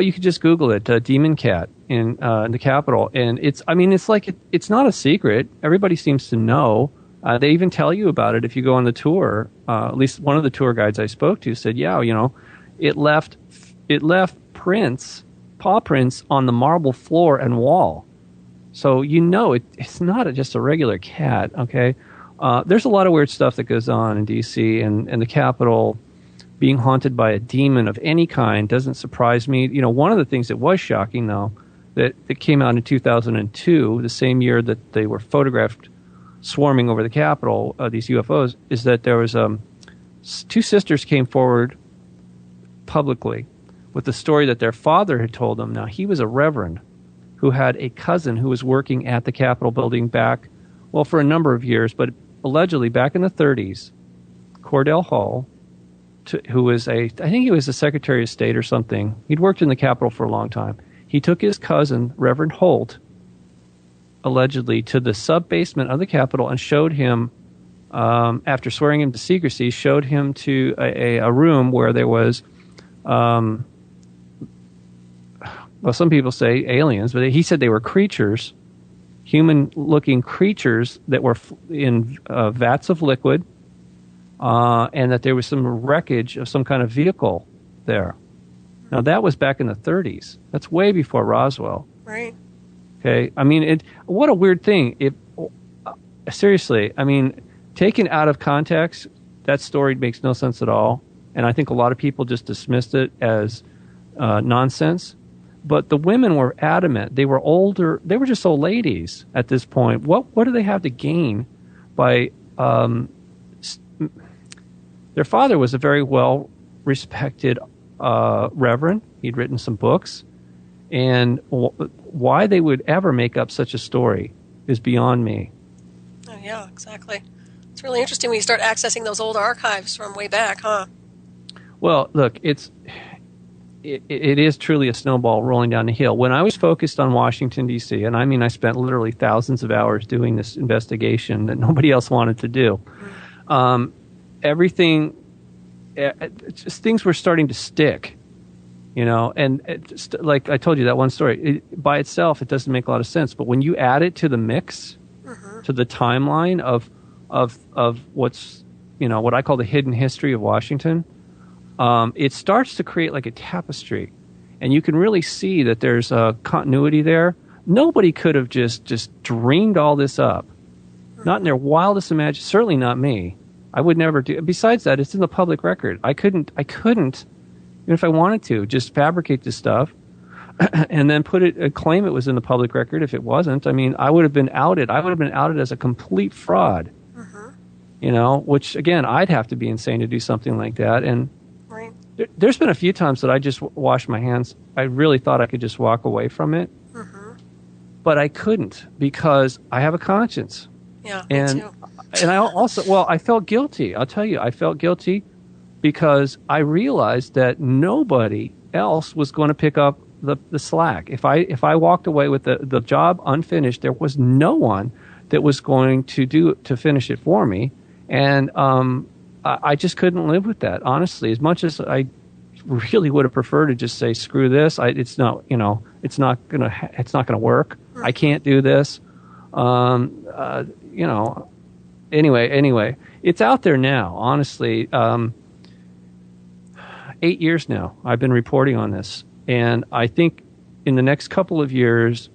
you could just Google it, demon cat in the Capitol, and it's like it's not a secret. Everybody seems to know. They even tell you about it if you go on the tour. At least one of the tour guides I spoke to said, it left paw prints on the marble floor and wall. So it's not just a regular cat, okay? There's a lot of weird stuff that goes on in D.C., and the Capitol being haunted by a demon of any kind doesn't surprise me. One of the things that was shocking, though, that came out in 2002, the same year that they were photographed swarming over the Capitol, these UFOs, is that there was two sisters came forward publicly with the story that their father had told them. Now, he was a reverend who had a cousin who was working at the Capitol building for a number of years, but allegedly back in the 30s, Cordell Hull, who was I think he was the Secretary of State or something. He'd worked in the Capitol for a long time. He took his cousin, Reverend Holt, allegedly to the sub-basement of the Capitol and showed him, after swearing him to secrecy, showed him to a room where there was well, some people say aliens, but he said they were creatures, human-looking creatures that were in vats of liquid, and that there was some wreckage of some kind of vehicle there. Now, that was back in the 30s. That's way before Roswell. Right. Okay. I mean, what a weird thing. Seriously, I mean, taken out of context, that story makes no sense at all. And I think a lot of people just dismissed it as nonsense. But the women were adamant. They were older. They were just old ladies at this point. What do they have to gain by... their father was a very well-respected reverend. He'd written some books. And why they would ever make up such a story is beyond me. Oh, yeah, exactly. It's really interesting when you start accessing those old archives from way back, huh? Well, look, it is truly a snowball rolling down the hill. When I was focused on Washington, D.C., and I mean I spent literally thousands of hours doing this investigation that nobody else wanted to do, everything, just things were starting to stick, you know, and like I told you that one story, by itself, it doesn't make a lot of sense. But when you add it to the mix, to the timeline of what's, you know, what I call the hidden history of Washington, it starts to create like a tapestry, and you can really see that there's a continuity there. Nobody could have just dreamed all this up, not in their wildest imagination. Certainly not me. I would never do. Besides that, it's in the public record. I couldn't, even if I wanted to, just fabricate this stuff and then claim it was in the public record if it wasn't. I mean, I would have been outed. I would have been outed as a complete fraud. You know, which again, I'd have to be insane to do something like that. And there's been a few times that I just washed my hands. I really thought I could just walk away from it, but I couldn't because I have a conscience. Yeah, and me too. And I also, I felt guilty. I'll tell you, I felt guilty because I realized that nobody else was going to pick up the slack. If I walked away with the job unfinished, there was no one that was going to finish it for me, and I just couldn't live with that. Honestly, as much as I really would have preferred to just say screw this, it's not gonna work. I can't do this. Anyway, it's out there now. Honestly, 8 years now I've been reporting on this, and I think in the next couple of years,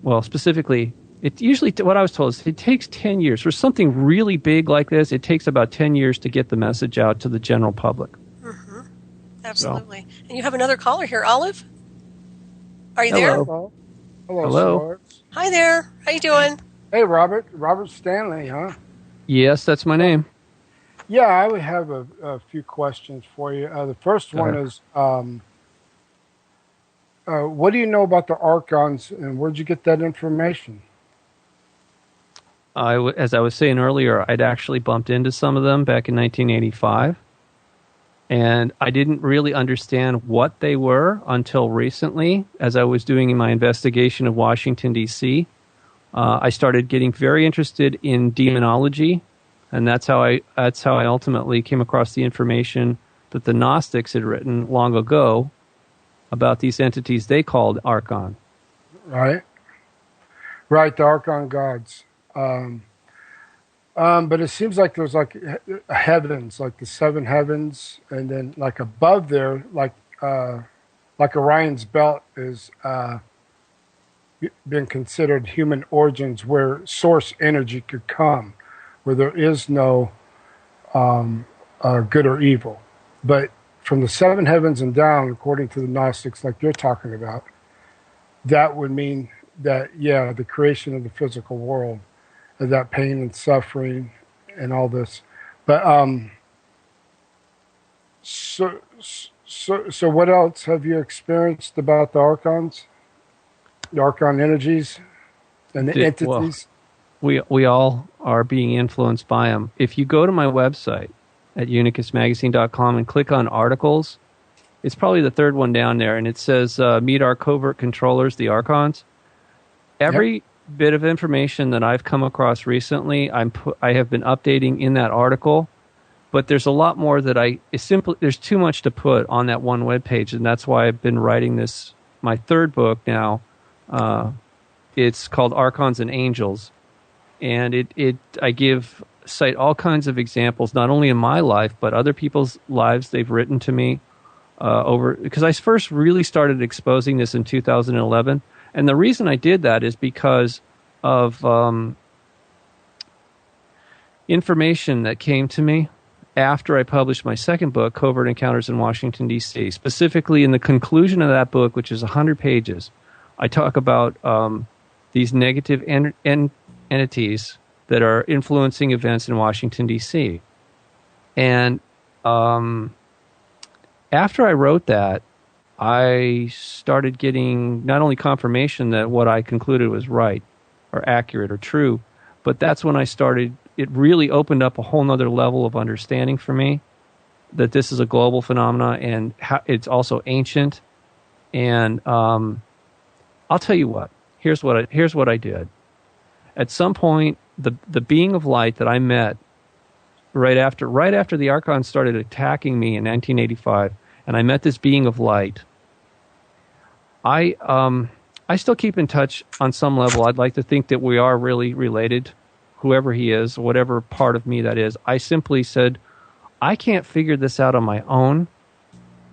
well, specifically, it usually, what I was told is it takes 10 years for something really big like this. It takes about 10 years to get the message out to the general public. Absolutely. So. And you have another caller here, Olive. Are you Hello. there? Hello. Hello. Hi there. How you doing? Hey, Robert Stanley, huh? Yes, that's my name. Yeah, I would have a few questions for you. The first one is, what do you know about the Archons, and where'd you get that information? As I was saying earlier, I'd actually bumped into some of them back in 1985, and I didn't really understand what they were until recently, as I was doing my investigation of Washington, D.C. I started getting very interested in demonology, and that's how I ultimately came across the information that the Gnostics had written long ago about these entities they called Archon. Right, the Archon gods. But it seems like there's like heavens, like the seven heavens, and then like above there, like Orion's belt is been considered human origins, where source energy could come, where there is no good or evil. But from the seven heavens and down, according to the Gnostics, like you're talking about, that would mean that, the creation of the physical world, of that pain and suffering and all this. But so what else have you experienced about the Archons? The Archon energies and the entities? Well, we all are being influenced by them. If you go to my website at unicusmagazine.com and click on articles, it's probably the third one down there, and it says meet our covert controllers, the Archons. Every bit of information that I've come across recently, I have been updating in that article, But there's a lot more that there's too much to put on that one webpage, and that's why I've been writing this, my third book now. It's called Archons and Angels, and I cite all kinds of examples, not only in my life, but other people's lives they've written to me because I first really started exposing this in 2011. And the reason I did that is because of information that came to me after I published my second book, Covert Encounters in Washington, D.C. Specifically in the conclusion of that book, which is 100 pages, I talk about these negative entities that are influencing events in Washington, D.C. And after I wrote that, I started getting not only confirmation that what I concluded was right or accurate or true, but that's when it really opened up a whole nother level of understanding for me that this is a global phenomena and it's also ancient. And I'll tell you what, here's what I did. At some point, the being of light that I met right after the Archons started attacking me in 1985, and I met this being of light, I still keep in touch on some level. I'd like to think that we are really related, whoever he is, whatever part of me that is. I simply said, I can't figure this out on my own.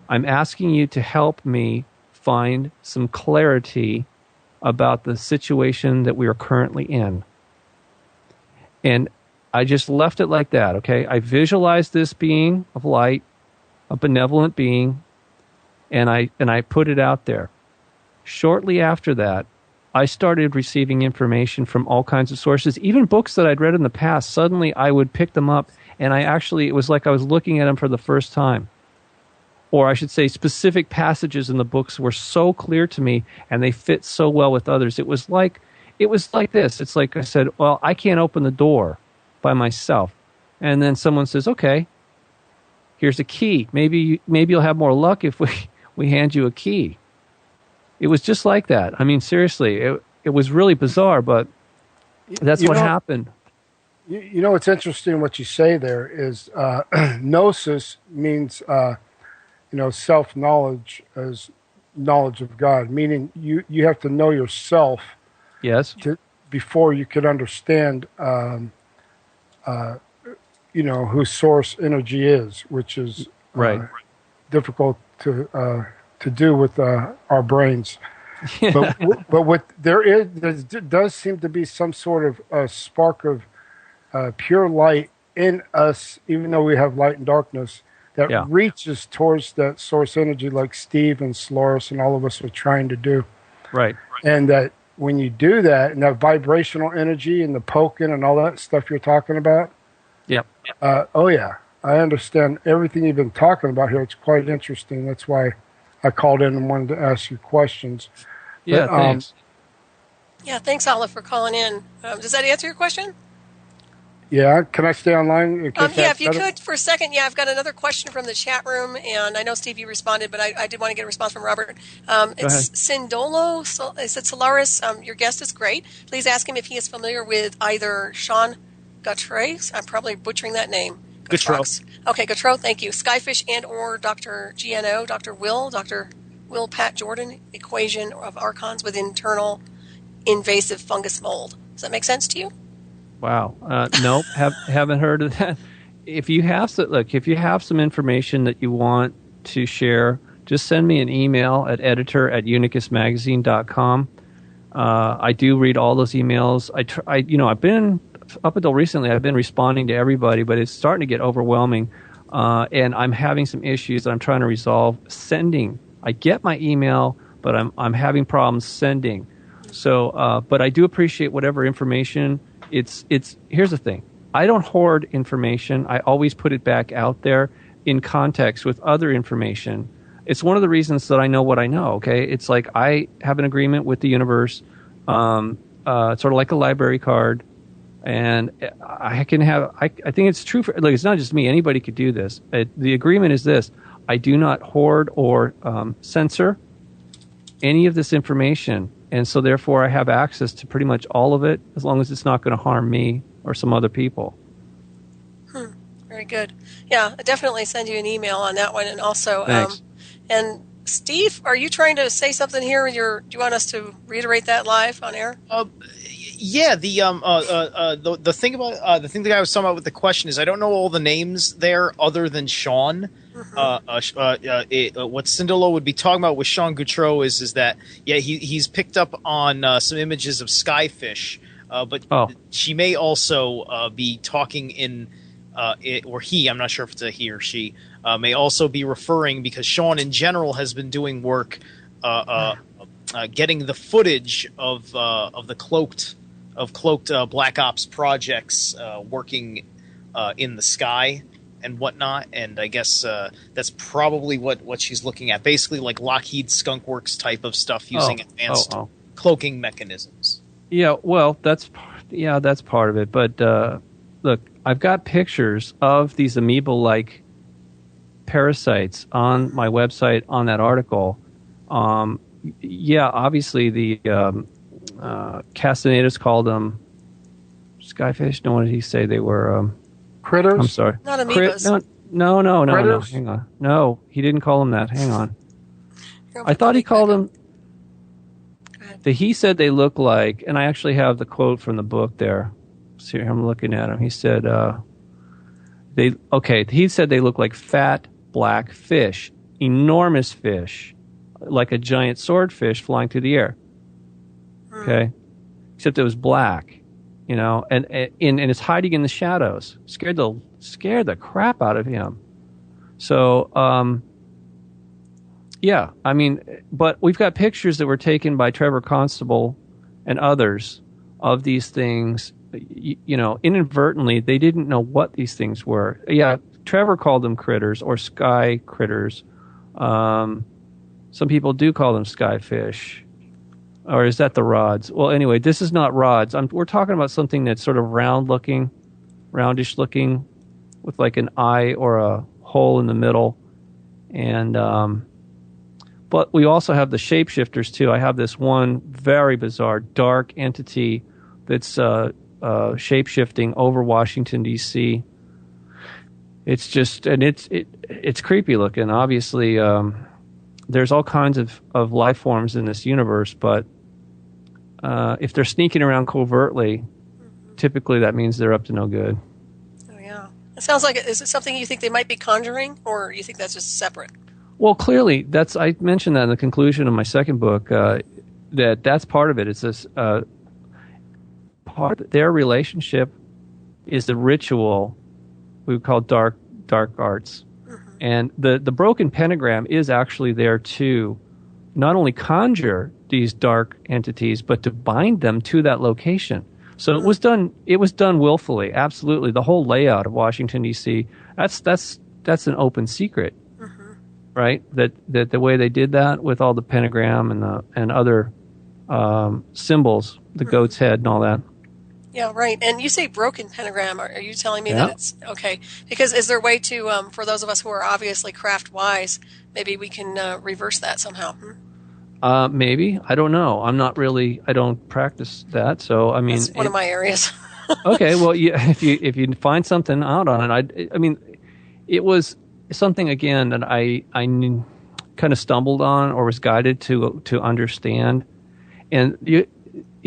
I'm asking you to help me find some clarity about the situation that we are currently in. And I just left it like that, okay? I visualized this being of light, a benevolent being, and I put it out there. Shortly after that, I started receiving information from all kinds of sources, even books that I'd read in the past. Suddenly, I would pick them up, and it was like I was looking at them for the first time. Or I should say, specific passages in the books were so clear to me, and they fit so well with others. It was like this. It's like I said, well, I can't open the door by myself. And then someone says, okay, here's a key. Maybe you'll have more luck if we hand you a key. It was just like that. I mean, seriously, it was really bizarre, but that's what happened. You know what's interesting what you say there is gnosis means self-knowledge as knowledge of God, meaning you have to know yourself. Yes. Before you could understand, who source energy is, which is right. Difficult to do with our brains. But what there does seem to be some sort of spark of pure light in us, even though we have light and darkness, that reaches towards that source energy, like Steve and Solaris and all of us are trying to do. Right. And that when you do that, and that vibrational energy and the poking and all that stuff you're talking about. Yep. I understand everything you've been talking about here. It's quite interesting. That's why I called in and wanted to ask you questions. Yeah, thanks. Thanks, Olive, for calling in. Does that answer your question? Yeah. Can I stay online? If you could for a second. Yeah, I've got another question from the chat room, and I know, Steve, you responded, but I did want to get a response from Robert. It's Sindolo. Is it Solaris? Your guest is great. Please ask him if he is familiar with either Sean Gautreaux. I'm probably butchering that name. Gautreaux. Okay, Gautreaux, thank you. Skyfish and or Dr. GNO, Dr. Will Pat Jordan equation of archons with internal invasive fungus mold. Does that make sense to you? Wow. Nope. Haven't heard of that. If you have some information that you want to share, just send me an email at editor@unicusmagazine.com. I do read all those emails. I've been up until recently, I've been responding to everybody, but it's starting to get overwhelming. And I'm having some issues that I'm trying to resolve sending. I get my email, but I'm having problems sending. So, but I do appreciate whatever information. Here's the thing. I don't hoard information. I always put it back out there in context with other information. It's one of the reasons that I know what I know, okay? It's like I have an agreement with the universe, sort of like a library card, and I think it's true for, like, it's not just me. Anybody could do this. The agreement is this. I do not hoard or censor any of this information. And so, therefore, I have access to pretty much all of it, as long as it's not going to harm me or some other people. Very Very good. Yeah, I definitely send you an email on that one. And also, Thanks. and Steve, are you trying to say something here? Do you want us to reiterate that live on air? Yeah, the thing about the thing that I was talking about with the question is I don't know all the names there other than Sean. What Cindolo would be talking about with Sean Goutreau is that he's picked up on some images of skyfish, but she may also be talking in or he, I'm not sure if it's a he or she, may also be referring, because Sean in general has been doing work getting the footage of the cloaked Black Ops projects working in the sky and whatnot, and I guess that's probably what she's looking at, basically like Lockheed Skunk Works type of stuff using advanced cloaking mechanisms. Yeah, well, that's part of it. But look, I've got pictures of these amoeba-like parasites on my website on that article. Obviously the Castanedas called them skyfish. No, what did he say they were? Critters? I'm sorry. Not amoebas. No. Critters? Hang on. No, he didn't call them that. Hang on. I thought he called them. He said they look like, and I actually have the quote from the book there. See, I'm looking at them. He said, he said they look like fat black fish, enormous fish, like a giant swordfish flying through the air. Okay, except it was black, and it's hiding in the shadows. Scared the crap out of him. So, but we've got pictures that were taken by Trevor Constable and others of these things. Inadvertently, they didn't know what these things were. Yeah, Trevor called them critters or sky critters. Some people do call them skyfish. Or is that the rods? Well, anyway, this is not rods. We're talking about something that's sort of roundish looking, with like an eye or a hole in the middle. And but we also have the shapeshifters too. I have this one very bizarre dark entity that's shape-shifting over Washington, D.C. It's just, and it's creepy looking. Obviously, there's all kinds of life forms in this universe, but if they're sneaking around covertly, typically that means they're up to no good. Oh, yeah. It sounds like, is it something you think they might be conjuring, or you think that's just separate? Well, clearly, I mentioned that in the conclusion of my second book, that's part of it. It's this part of their relationship is the ritual we would call dark arts. And the broken pentagram is actually there to not only conjure these dark entities, but to bind them to that location. So it was done willfully, absolutely. The whole layout of Washington, D.C., that's an open secret, right? That the way they did that with all the pentagram and other symbols, the goat's head and all that. Yeah, right. And you say broken pentagram. Are you telling me that it's okay? Because is there a way to, for those of us who are obviously craft wise, maybe we can reverse that somehow? Maybe. I don't know. I don't practice that. So, I mean, that's one of my areas. Okay. Well, if you find something out on it, I mean, it was something again that I kind of stumbled on or was guided to understand. And the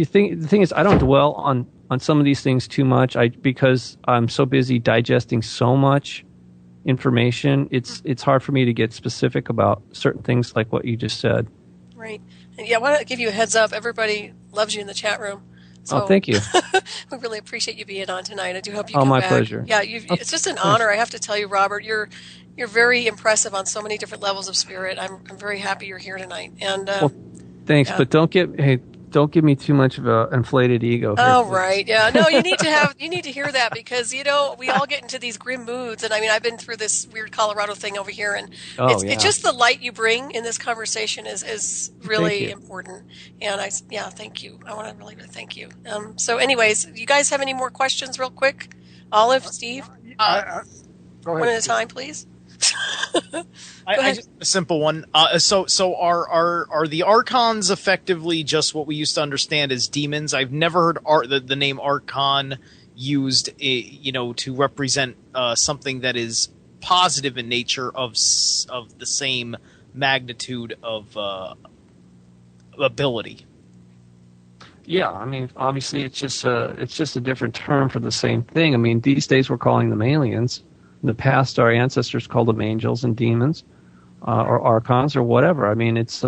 thing is, I don't dwell on some of these things too much. Because I'm so busy digesting so much information, it's hard for me to get specific about certain things like what you just said. Right. And I want to give you a heads up. Everybody loves you in the chat room. So thank you. We really appreciate you being on tonight. I do hope you come my back. Pleasure. Yeah, it's just an honor. I have to tell you, Robert, you're very impressive on so many different levels of spirit. I'm very happy you're here tonight. And thanks, but don't give me too much of an inflated ego. Oh, right. Yeah. No, you need to hear that, because, we all get into these grim moods. And I mean, I've been through this weird Colorado thing over here, and it's just the light you bring in this conversation is really important. And thank you. I want to really thank you. So anyways, you guys have any more questions real quick? Olive, Steve? Go ahead. One at a time, please. I just a simple one. So are the Archons effectively just what we used to understand as demons? I've never heard the name Archon used, to represent something that is positive in nature of the same magnitude of ability. Yeah, I mean, obviously, it's just a different term for the same thing. I mean, these days we're calling them aliens. In the past, our ancestors called them angels and demons, or archons, or whatever. I mean, it's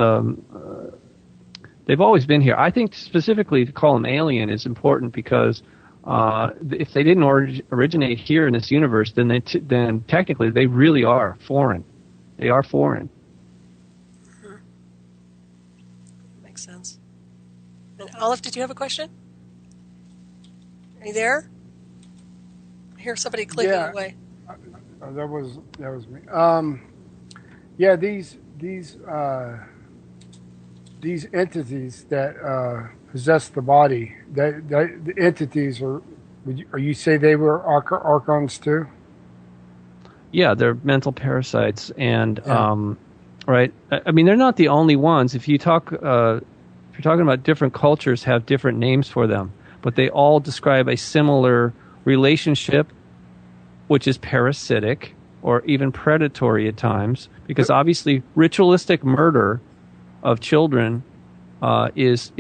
they've always been here. I think specifically to call them alien is important because if they didn't originate here in this universe, then then technically they really are foreign. They are foreign. Mm-hmm. Makes sense. And Olive, did you have a question? Are you there? I hear somebody clicking away. That was me. Yeah, these entities that possess the body, the entities are you say they were archons too? Yeah, they're mental parasites, and right. I mean, they're not the only ones. If you're talking about different cultures, have different names for them, but they all describe a similar relationship, which is parasitic or even predatory at times, because obviously ritualistic murder of children is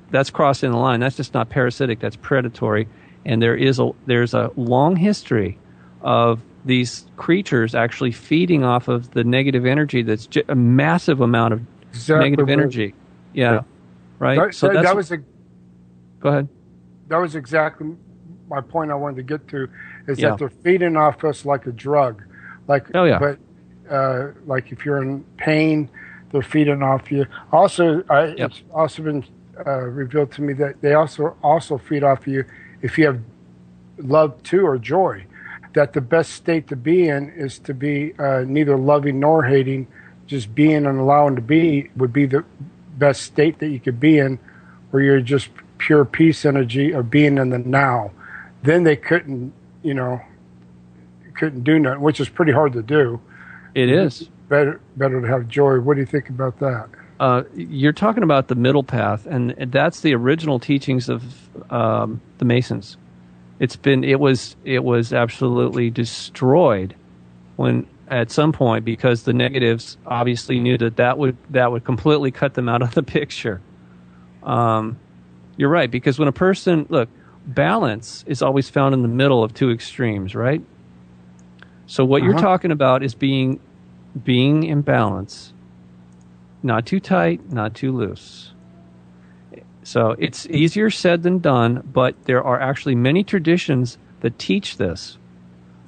that's crossing the line. That's just not parasitic. That's predatory, and there's a long history of these creatures actually feeding off of the negative energy. That's a massive amount of negative energy. Yeah. Right. So that was go ahead. That was exactly my point I wanted to get to, is that they're feeding off us like a drug. But like if you're in pain, they're feeding off you. Also, it's also been revealed to me that they also feed off you if you have love too or joy. That the best state to be in is to be neither loving nor hating, just being and allowing to be would be the best state that you could be in, where you're just pure peace energy of being in the now. Then they couldn't do nothing, which is pretty hard to do. It is. Better to have joy. What do you think about that? You're talking about the middle path, and that's the original teachings of the Masons. It was absolutely destroyed when at some point, because the negatives obviously knew that would completely cut them out of the picture. You're right, because when a person balance is always found in the middle of two extremes, right? So what you're talking about is being in balance, not too tight, not too loose. So it's easier said than done, but there are actually many traditions that teach this.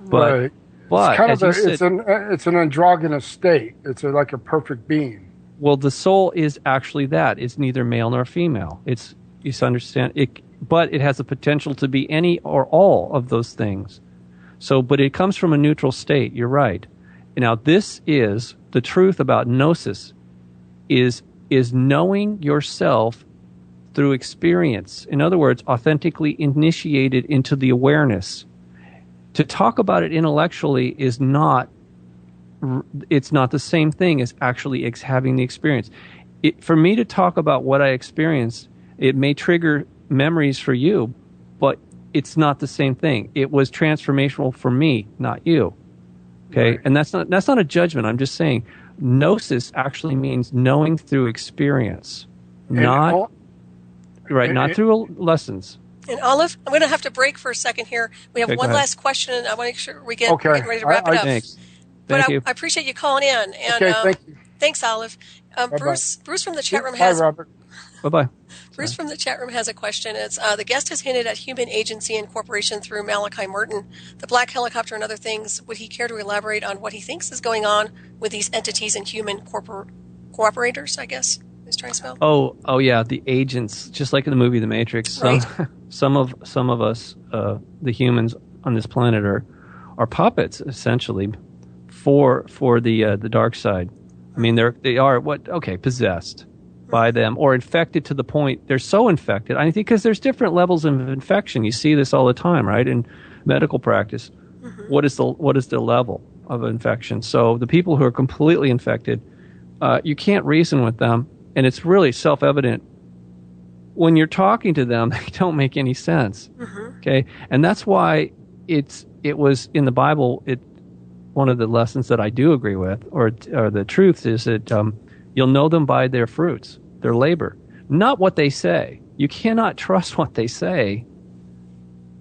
But it's kind of it's an androgynous state. It's like a perfect being. Well, the soul is actually that. It's neither male nor female. You understand it. But it has the potential to be any or all of those things. So, but it comes from a neutral state. You're right. Now, this is the truth about gnosis, is knowing yourself through experience. In other words, authentically initiated into the awareness. To talk about it intellectually is not the same thing as actually having the experience. For me to talk about what I experienced, it may trigger memories for you, but it's not the same thing. It was transformational for me, not you. Okay, right. And that's not a judgment. I'm just saying, gnosis actually means knowing through experience, not through lessons. And Olive, I'm going to have to break for a second here. We have one last question, and I want to make sure we get ready to wrap it up. Thanks. But I appreciate you calling in. And thank you. Thanks, Olive. Bruce from the chat room has. Hi, Robert. Bye-bye. Bruce from the chat room has a question. It's the guest has hinted at human agency and cooperation through Malachi Merton, the black helicopter, and other things. Would he care to elaborate on what he thinks is going on with these entities and human cooperators, I guess is trying to spell? Oh yeah, the agents, just like in the movie The Matrix. Right. Some of us, the humans on this planet, are puppets essentially for the dark side. I mean, they are possessed by them, or infected to the point they're so infected. I think because there's different levels of infection. You see this all the time, right? In medical practice, what is the level of infection? So the people who are completely infected, you can't reason with them, and it's really self-evident when you're talking to them. They don't make any sense. Okay, and that's why it was in the Bible. One of the lessons that I do agree with, or the truth, is that you'll know them by their fruits, their labor, not what they say. You cannot trust what they say,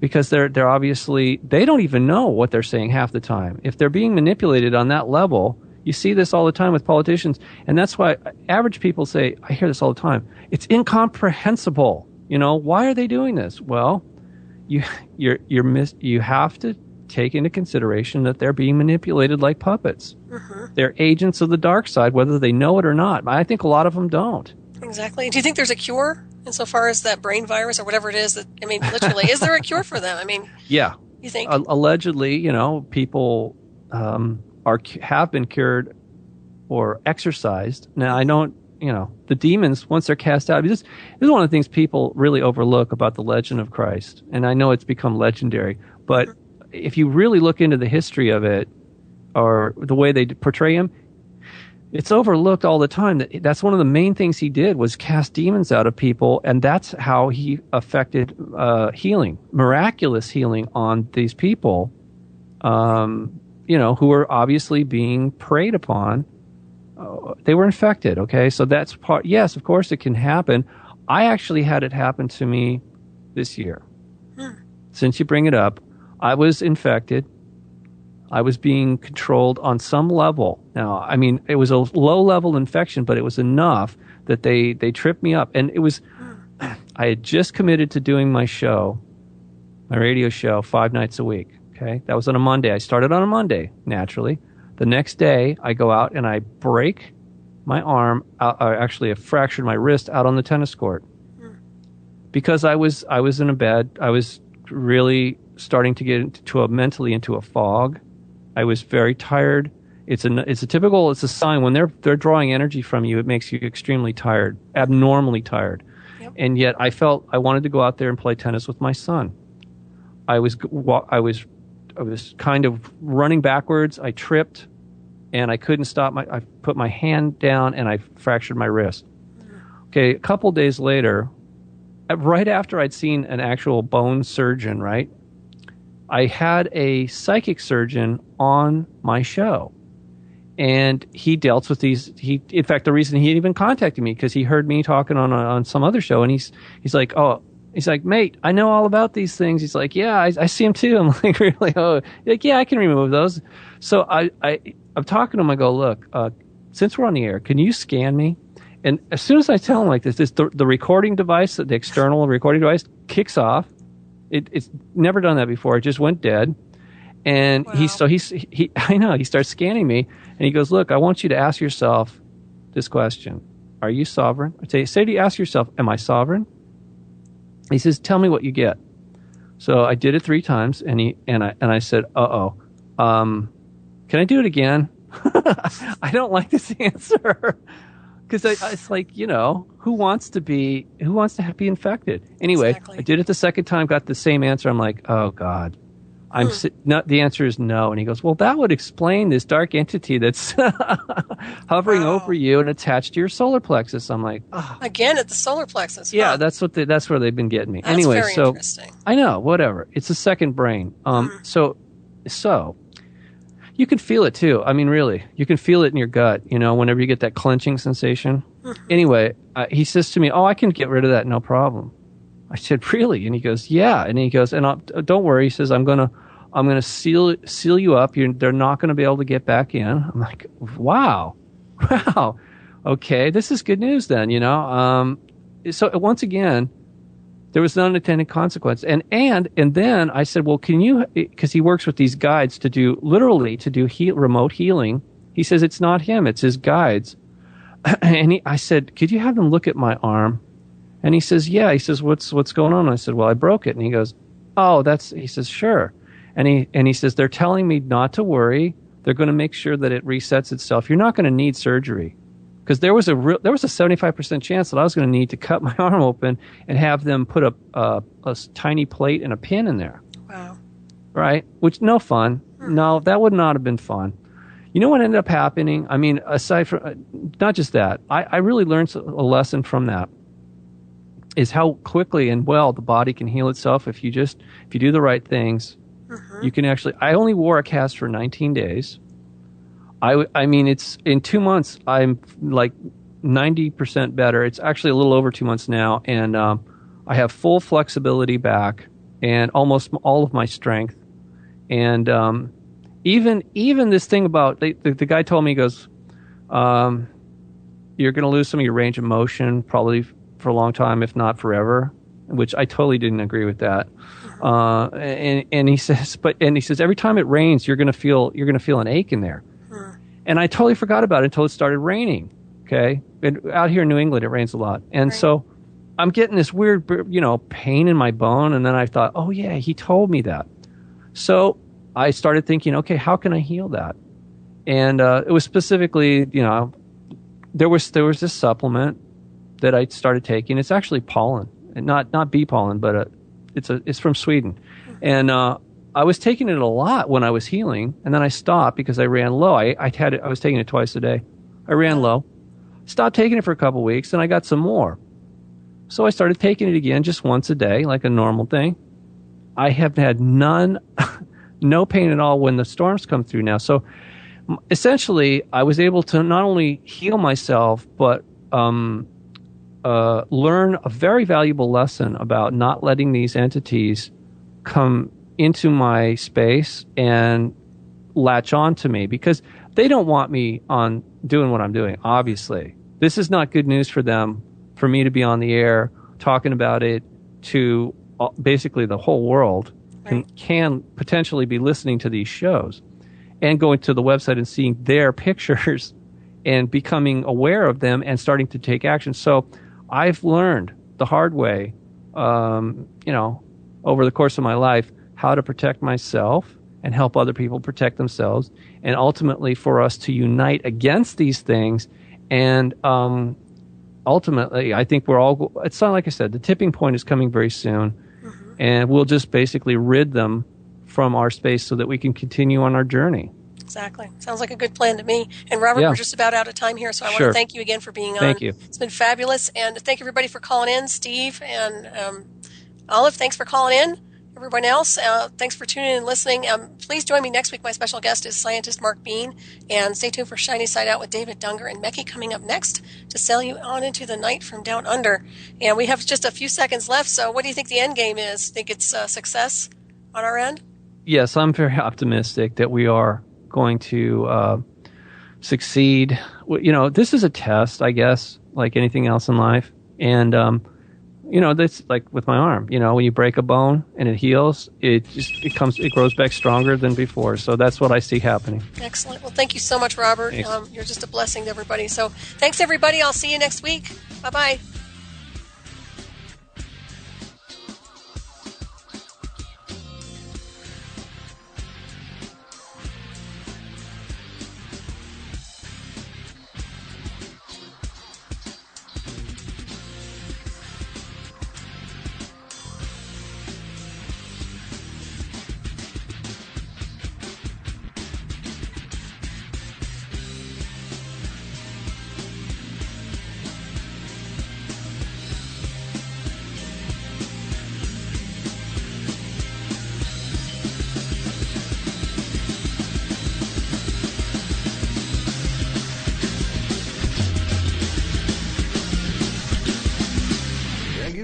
because they're obviously, they don't even know what they're saying half the time. If they're being manipulated on that level, you see this all the time with politicians, and that's why average people say, I hear this all the time, it's incomprehensible. Why are they doing this? Well, you have to take into consideration that they're being manipulated like puppets. Mm-hmm. They're agents of the dark side, whether they know it or not. I think a lot of them don't. Exactly. Do you think there's a cure insofar as that brain virus or whatever it is? Literally, is there a cure for them? Yeah. You think? Allegedly, people have been cured or exorcised. Now, I don't, the demons, once they're cast out, this is one of the things people really overlook about the legend of Christ. And I know it's become legendary, but if you really look into the history of it, or the way they portray him, it's overlooked all the time. That's one of the main things he did, was cast demons out of people, and that's how he affected healing, miraculous healing on these people, who were obviously being preyed upon. They were infected, okay? So that's part. Yes, of course it can happen. I actually had it happen to me this year. Since you bring it up, I was infected. I was being controlled on some level. Now, it was a low-level infection, but it was enough that they tripped me up. And it was, I had just committed to doing my radio show 5 nights a week, okay? That was on a Monday. I started on a Monday, naturally. The next day, I go out and I break my arm, actually I fractured my wrist out on the tennis court. Because I was in a bed. I was really starting to get mentally into a fog. I was very tired. It's a sign when they're drawing energy from you. It makes you extremely tired, abnormally tired. Yep. And yet I felt I wanted to go out there and play tennis with my son. I was kind of running backwards. I tripped, and I couldn't stop. I put my hand down, and I fractured my wrist. Okay, a couple days later, right after I'd seen an actual bone surgeon, right, I had a psychic surgeon on my show, and he dealt with these. In fact, the reason he even contacted me, because he heard me talking on some other show, and he's like, mate, I know all about these things. He's like, yeah, I see them too. I'm like, really? Oh, like, yeah, I can remove those. So I'm talking to him. I go, look, since we're on the air, can you scan me? And as soon as I tell him like this, the recording device, the external recording device, kicks off. It's never done that before. It just went dead. And wow. He starts scanning me, and he goes, look, I want you to ask yourself this question. Are you sovereign? Say to you, ask yourself, am I sovereign? He says, tell me what you get. So I did it 3 times, and I said, can I do it again? I don't like this answer. Because it's like, who wants to be infected? Anyway, exactly. I did it the second time, got the same answer. I'm like, oh God, the answer is no. And he goes, well, that would explain this dark entity that's hovering over you and attached to your solar plexus. I'm like, oh. Again at the solar plexus. Huh? Yeah, that's where they've been getting me. That's anyway, very so interesting. I know, whatever. It's a second brain. So you can feel it too. Really, you can feel it in your gut, whenever you get that clenching sensation. Mm-hmm. Anyway, he says to me, oh, I can get rid of that, no problem. I said, really? And he goes, yeah. And he goes, and don't worry. He says, I'm gonna seal you up. They're not going to be able to get back in. I'm like, wow. Okay, this is good news then, So once again, there was no unintended consequence. And then I said, well, can you, because he works with these guides to do remote healing. He says it's not him, it's his guides. And I said, could you have them look at my arm? And he says, yeah. He says, what's going on? I said, well, I broke it. And he goes, oh, he says, sure. And he says, they're telling me not to worry. They're going to make sure that it resets itself. You're not going to need surgery. Because there was a 75% chance that I was going to need to cut my arm open and have them put a tiny plate and a pin in there. Wow. Right? Which, no fun. No, that would not have been fun. You know what ended up happening? Aside from, not just that, I really learned a lesson from that. is how quickly and well the body can heal itself if you do the right things. You can actually. I only wore a cast for 19 days. I mean, it's in 2 months. I'm like 90% better. It's actually a little over 2 months now, and I have full flexibility back and almost all of my strength. And even this thing about the guy told me, he goes, you're going to lose some of your range of motion probably for a long time, if not forever, which I totally didn't agree with that. And he says every time it rains, you're going to feel an ache in there. And I totally forgot about it until it started raining. Okay. And out here in New England, it rains a lot. And so I'm getting this weird, pain in my bone. And then I thought, oh yeah, he told me that. So I started thinking, okay, how can I heal that? And it was specifically, there was this supplement that I started taking. It's actually pollen, and not bee pollen, but it's from Sweden. And I was taking it a lot when I was healing, and then I stopped because I ran low. I was taking it twice a day. I ran low, stopped taking it for a couple of weeks, and I got some more. So I started taking it again, just once a day, like a normal thing. I have had no pain at all when the storms come through now. So essentially, I was able to not only heal myself, but learn a very valuable lesson about not letting these entities come into my space and latch on to me, because they don't want me on doing what I'm doing. Obviously, this is not good news for them, for me to be on the air talking about it to basically the whole world. Can potentially be listening to these shows and going to the website and seeing their pictures and becoming aware of them and starting to take action. So I've learned the hard way, over the course of my life, how to protect myself and help other people protect themselves, and ultimately for us to unite against these things. And ultimately, I think it's not, like I said, the tipping point is coming very soon, and we'll just basically rid them from our space so that we can continue on our journey. Exactly. Sounds like a good plan to me. And Robert, we're just about out of time here, so I want to thank you again for being on. Thank you. It's been fabulous. And thank everybody for calling in. Steve and Olive, thanks for calling in. Everyone else, thanks for tuning in and listening. Please join me next week. My special guest is scientist Mark Bean. And stay tuned for Shiny Side Out with David Dunger and Mecky coming up next to sail you on into the night from down under. And we have just a few seconds left, so what do you think the end game is? Think it's success on our end? Yes, I'm very optimistic that we are going to succeed. This is a test, I guess, like anything else in life. And that's like with my arm. When you break a bone and it heals, it grows back stronger than before. So that's what I see happening. Excellent. Well, thank you so much, Robert. You're just a blessing to everybody. So thanks, everybody. I'll see you next week. Bye-bye.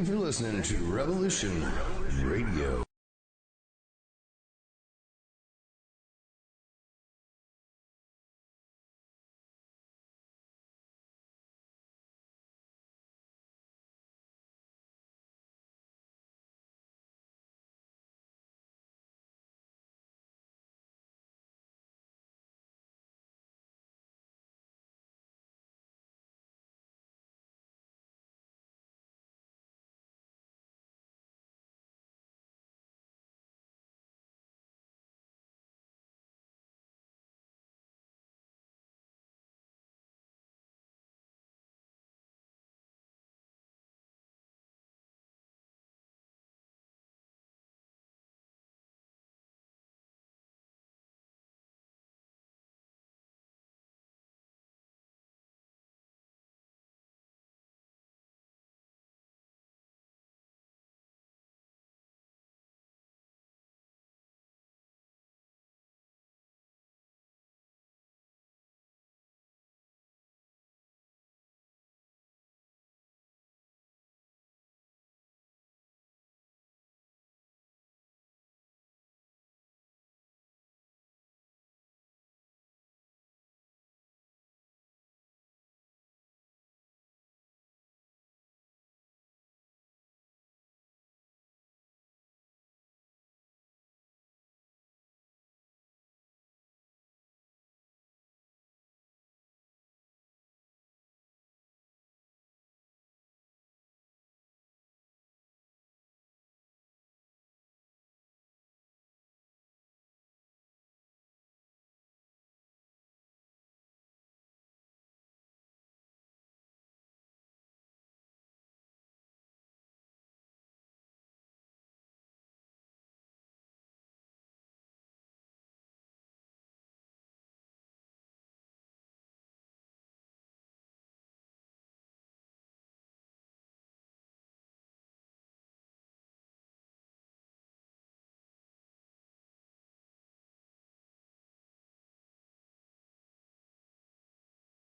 Listening to Revolution Radio.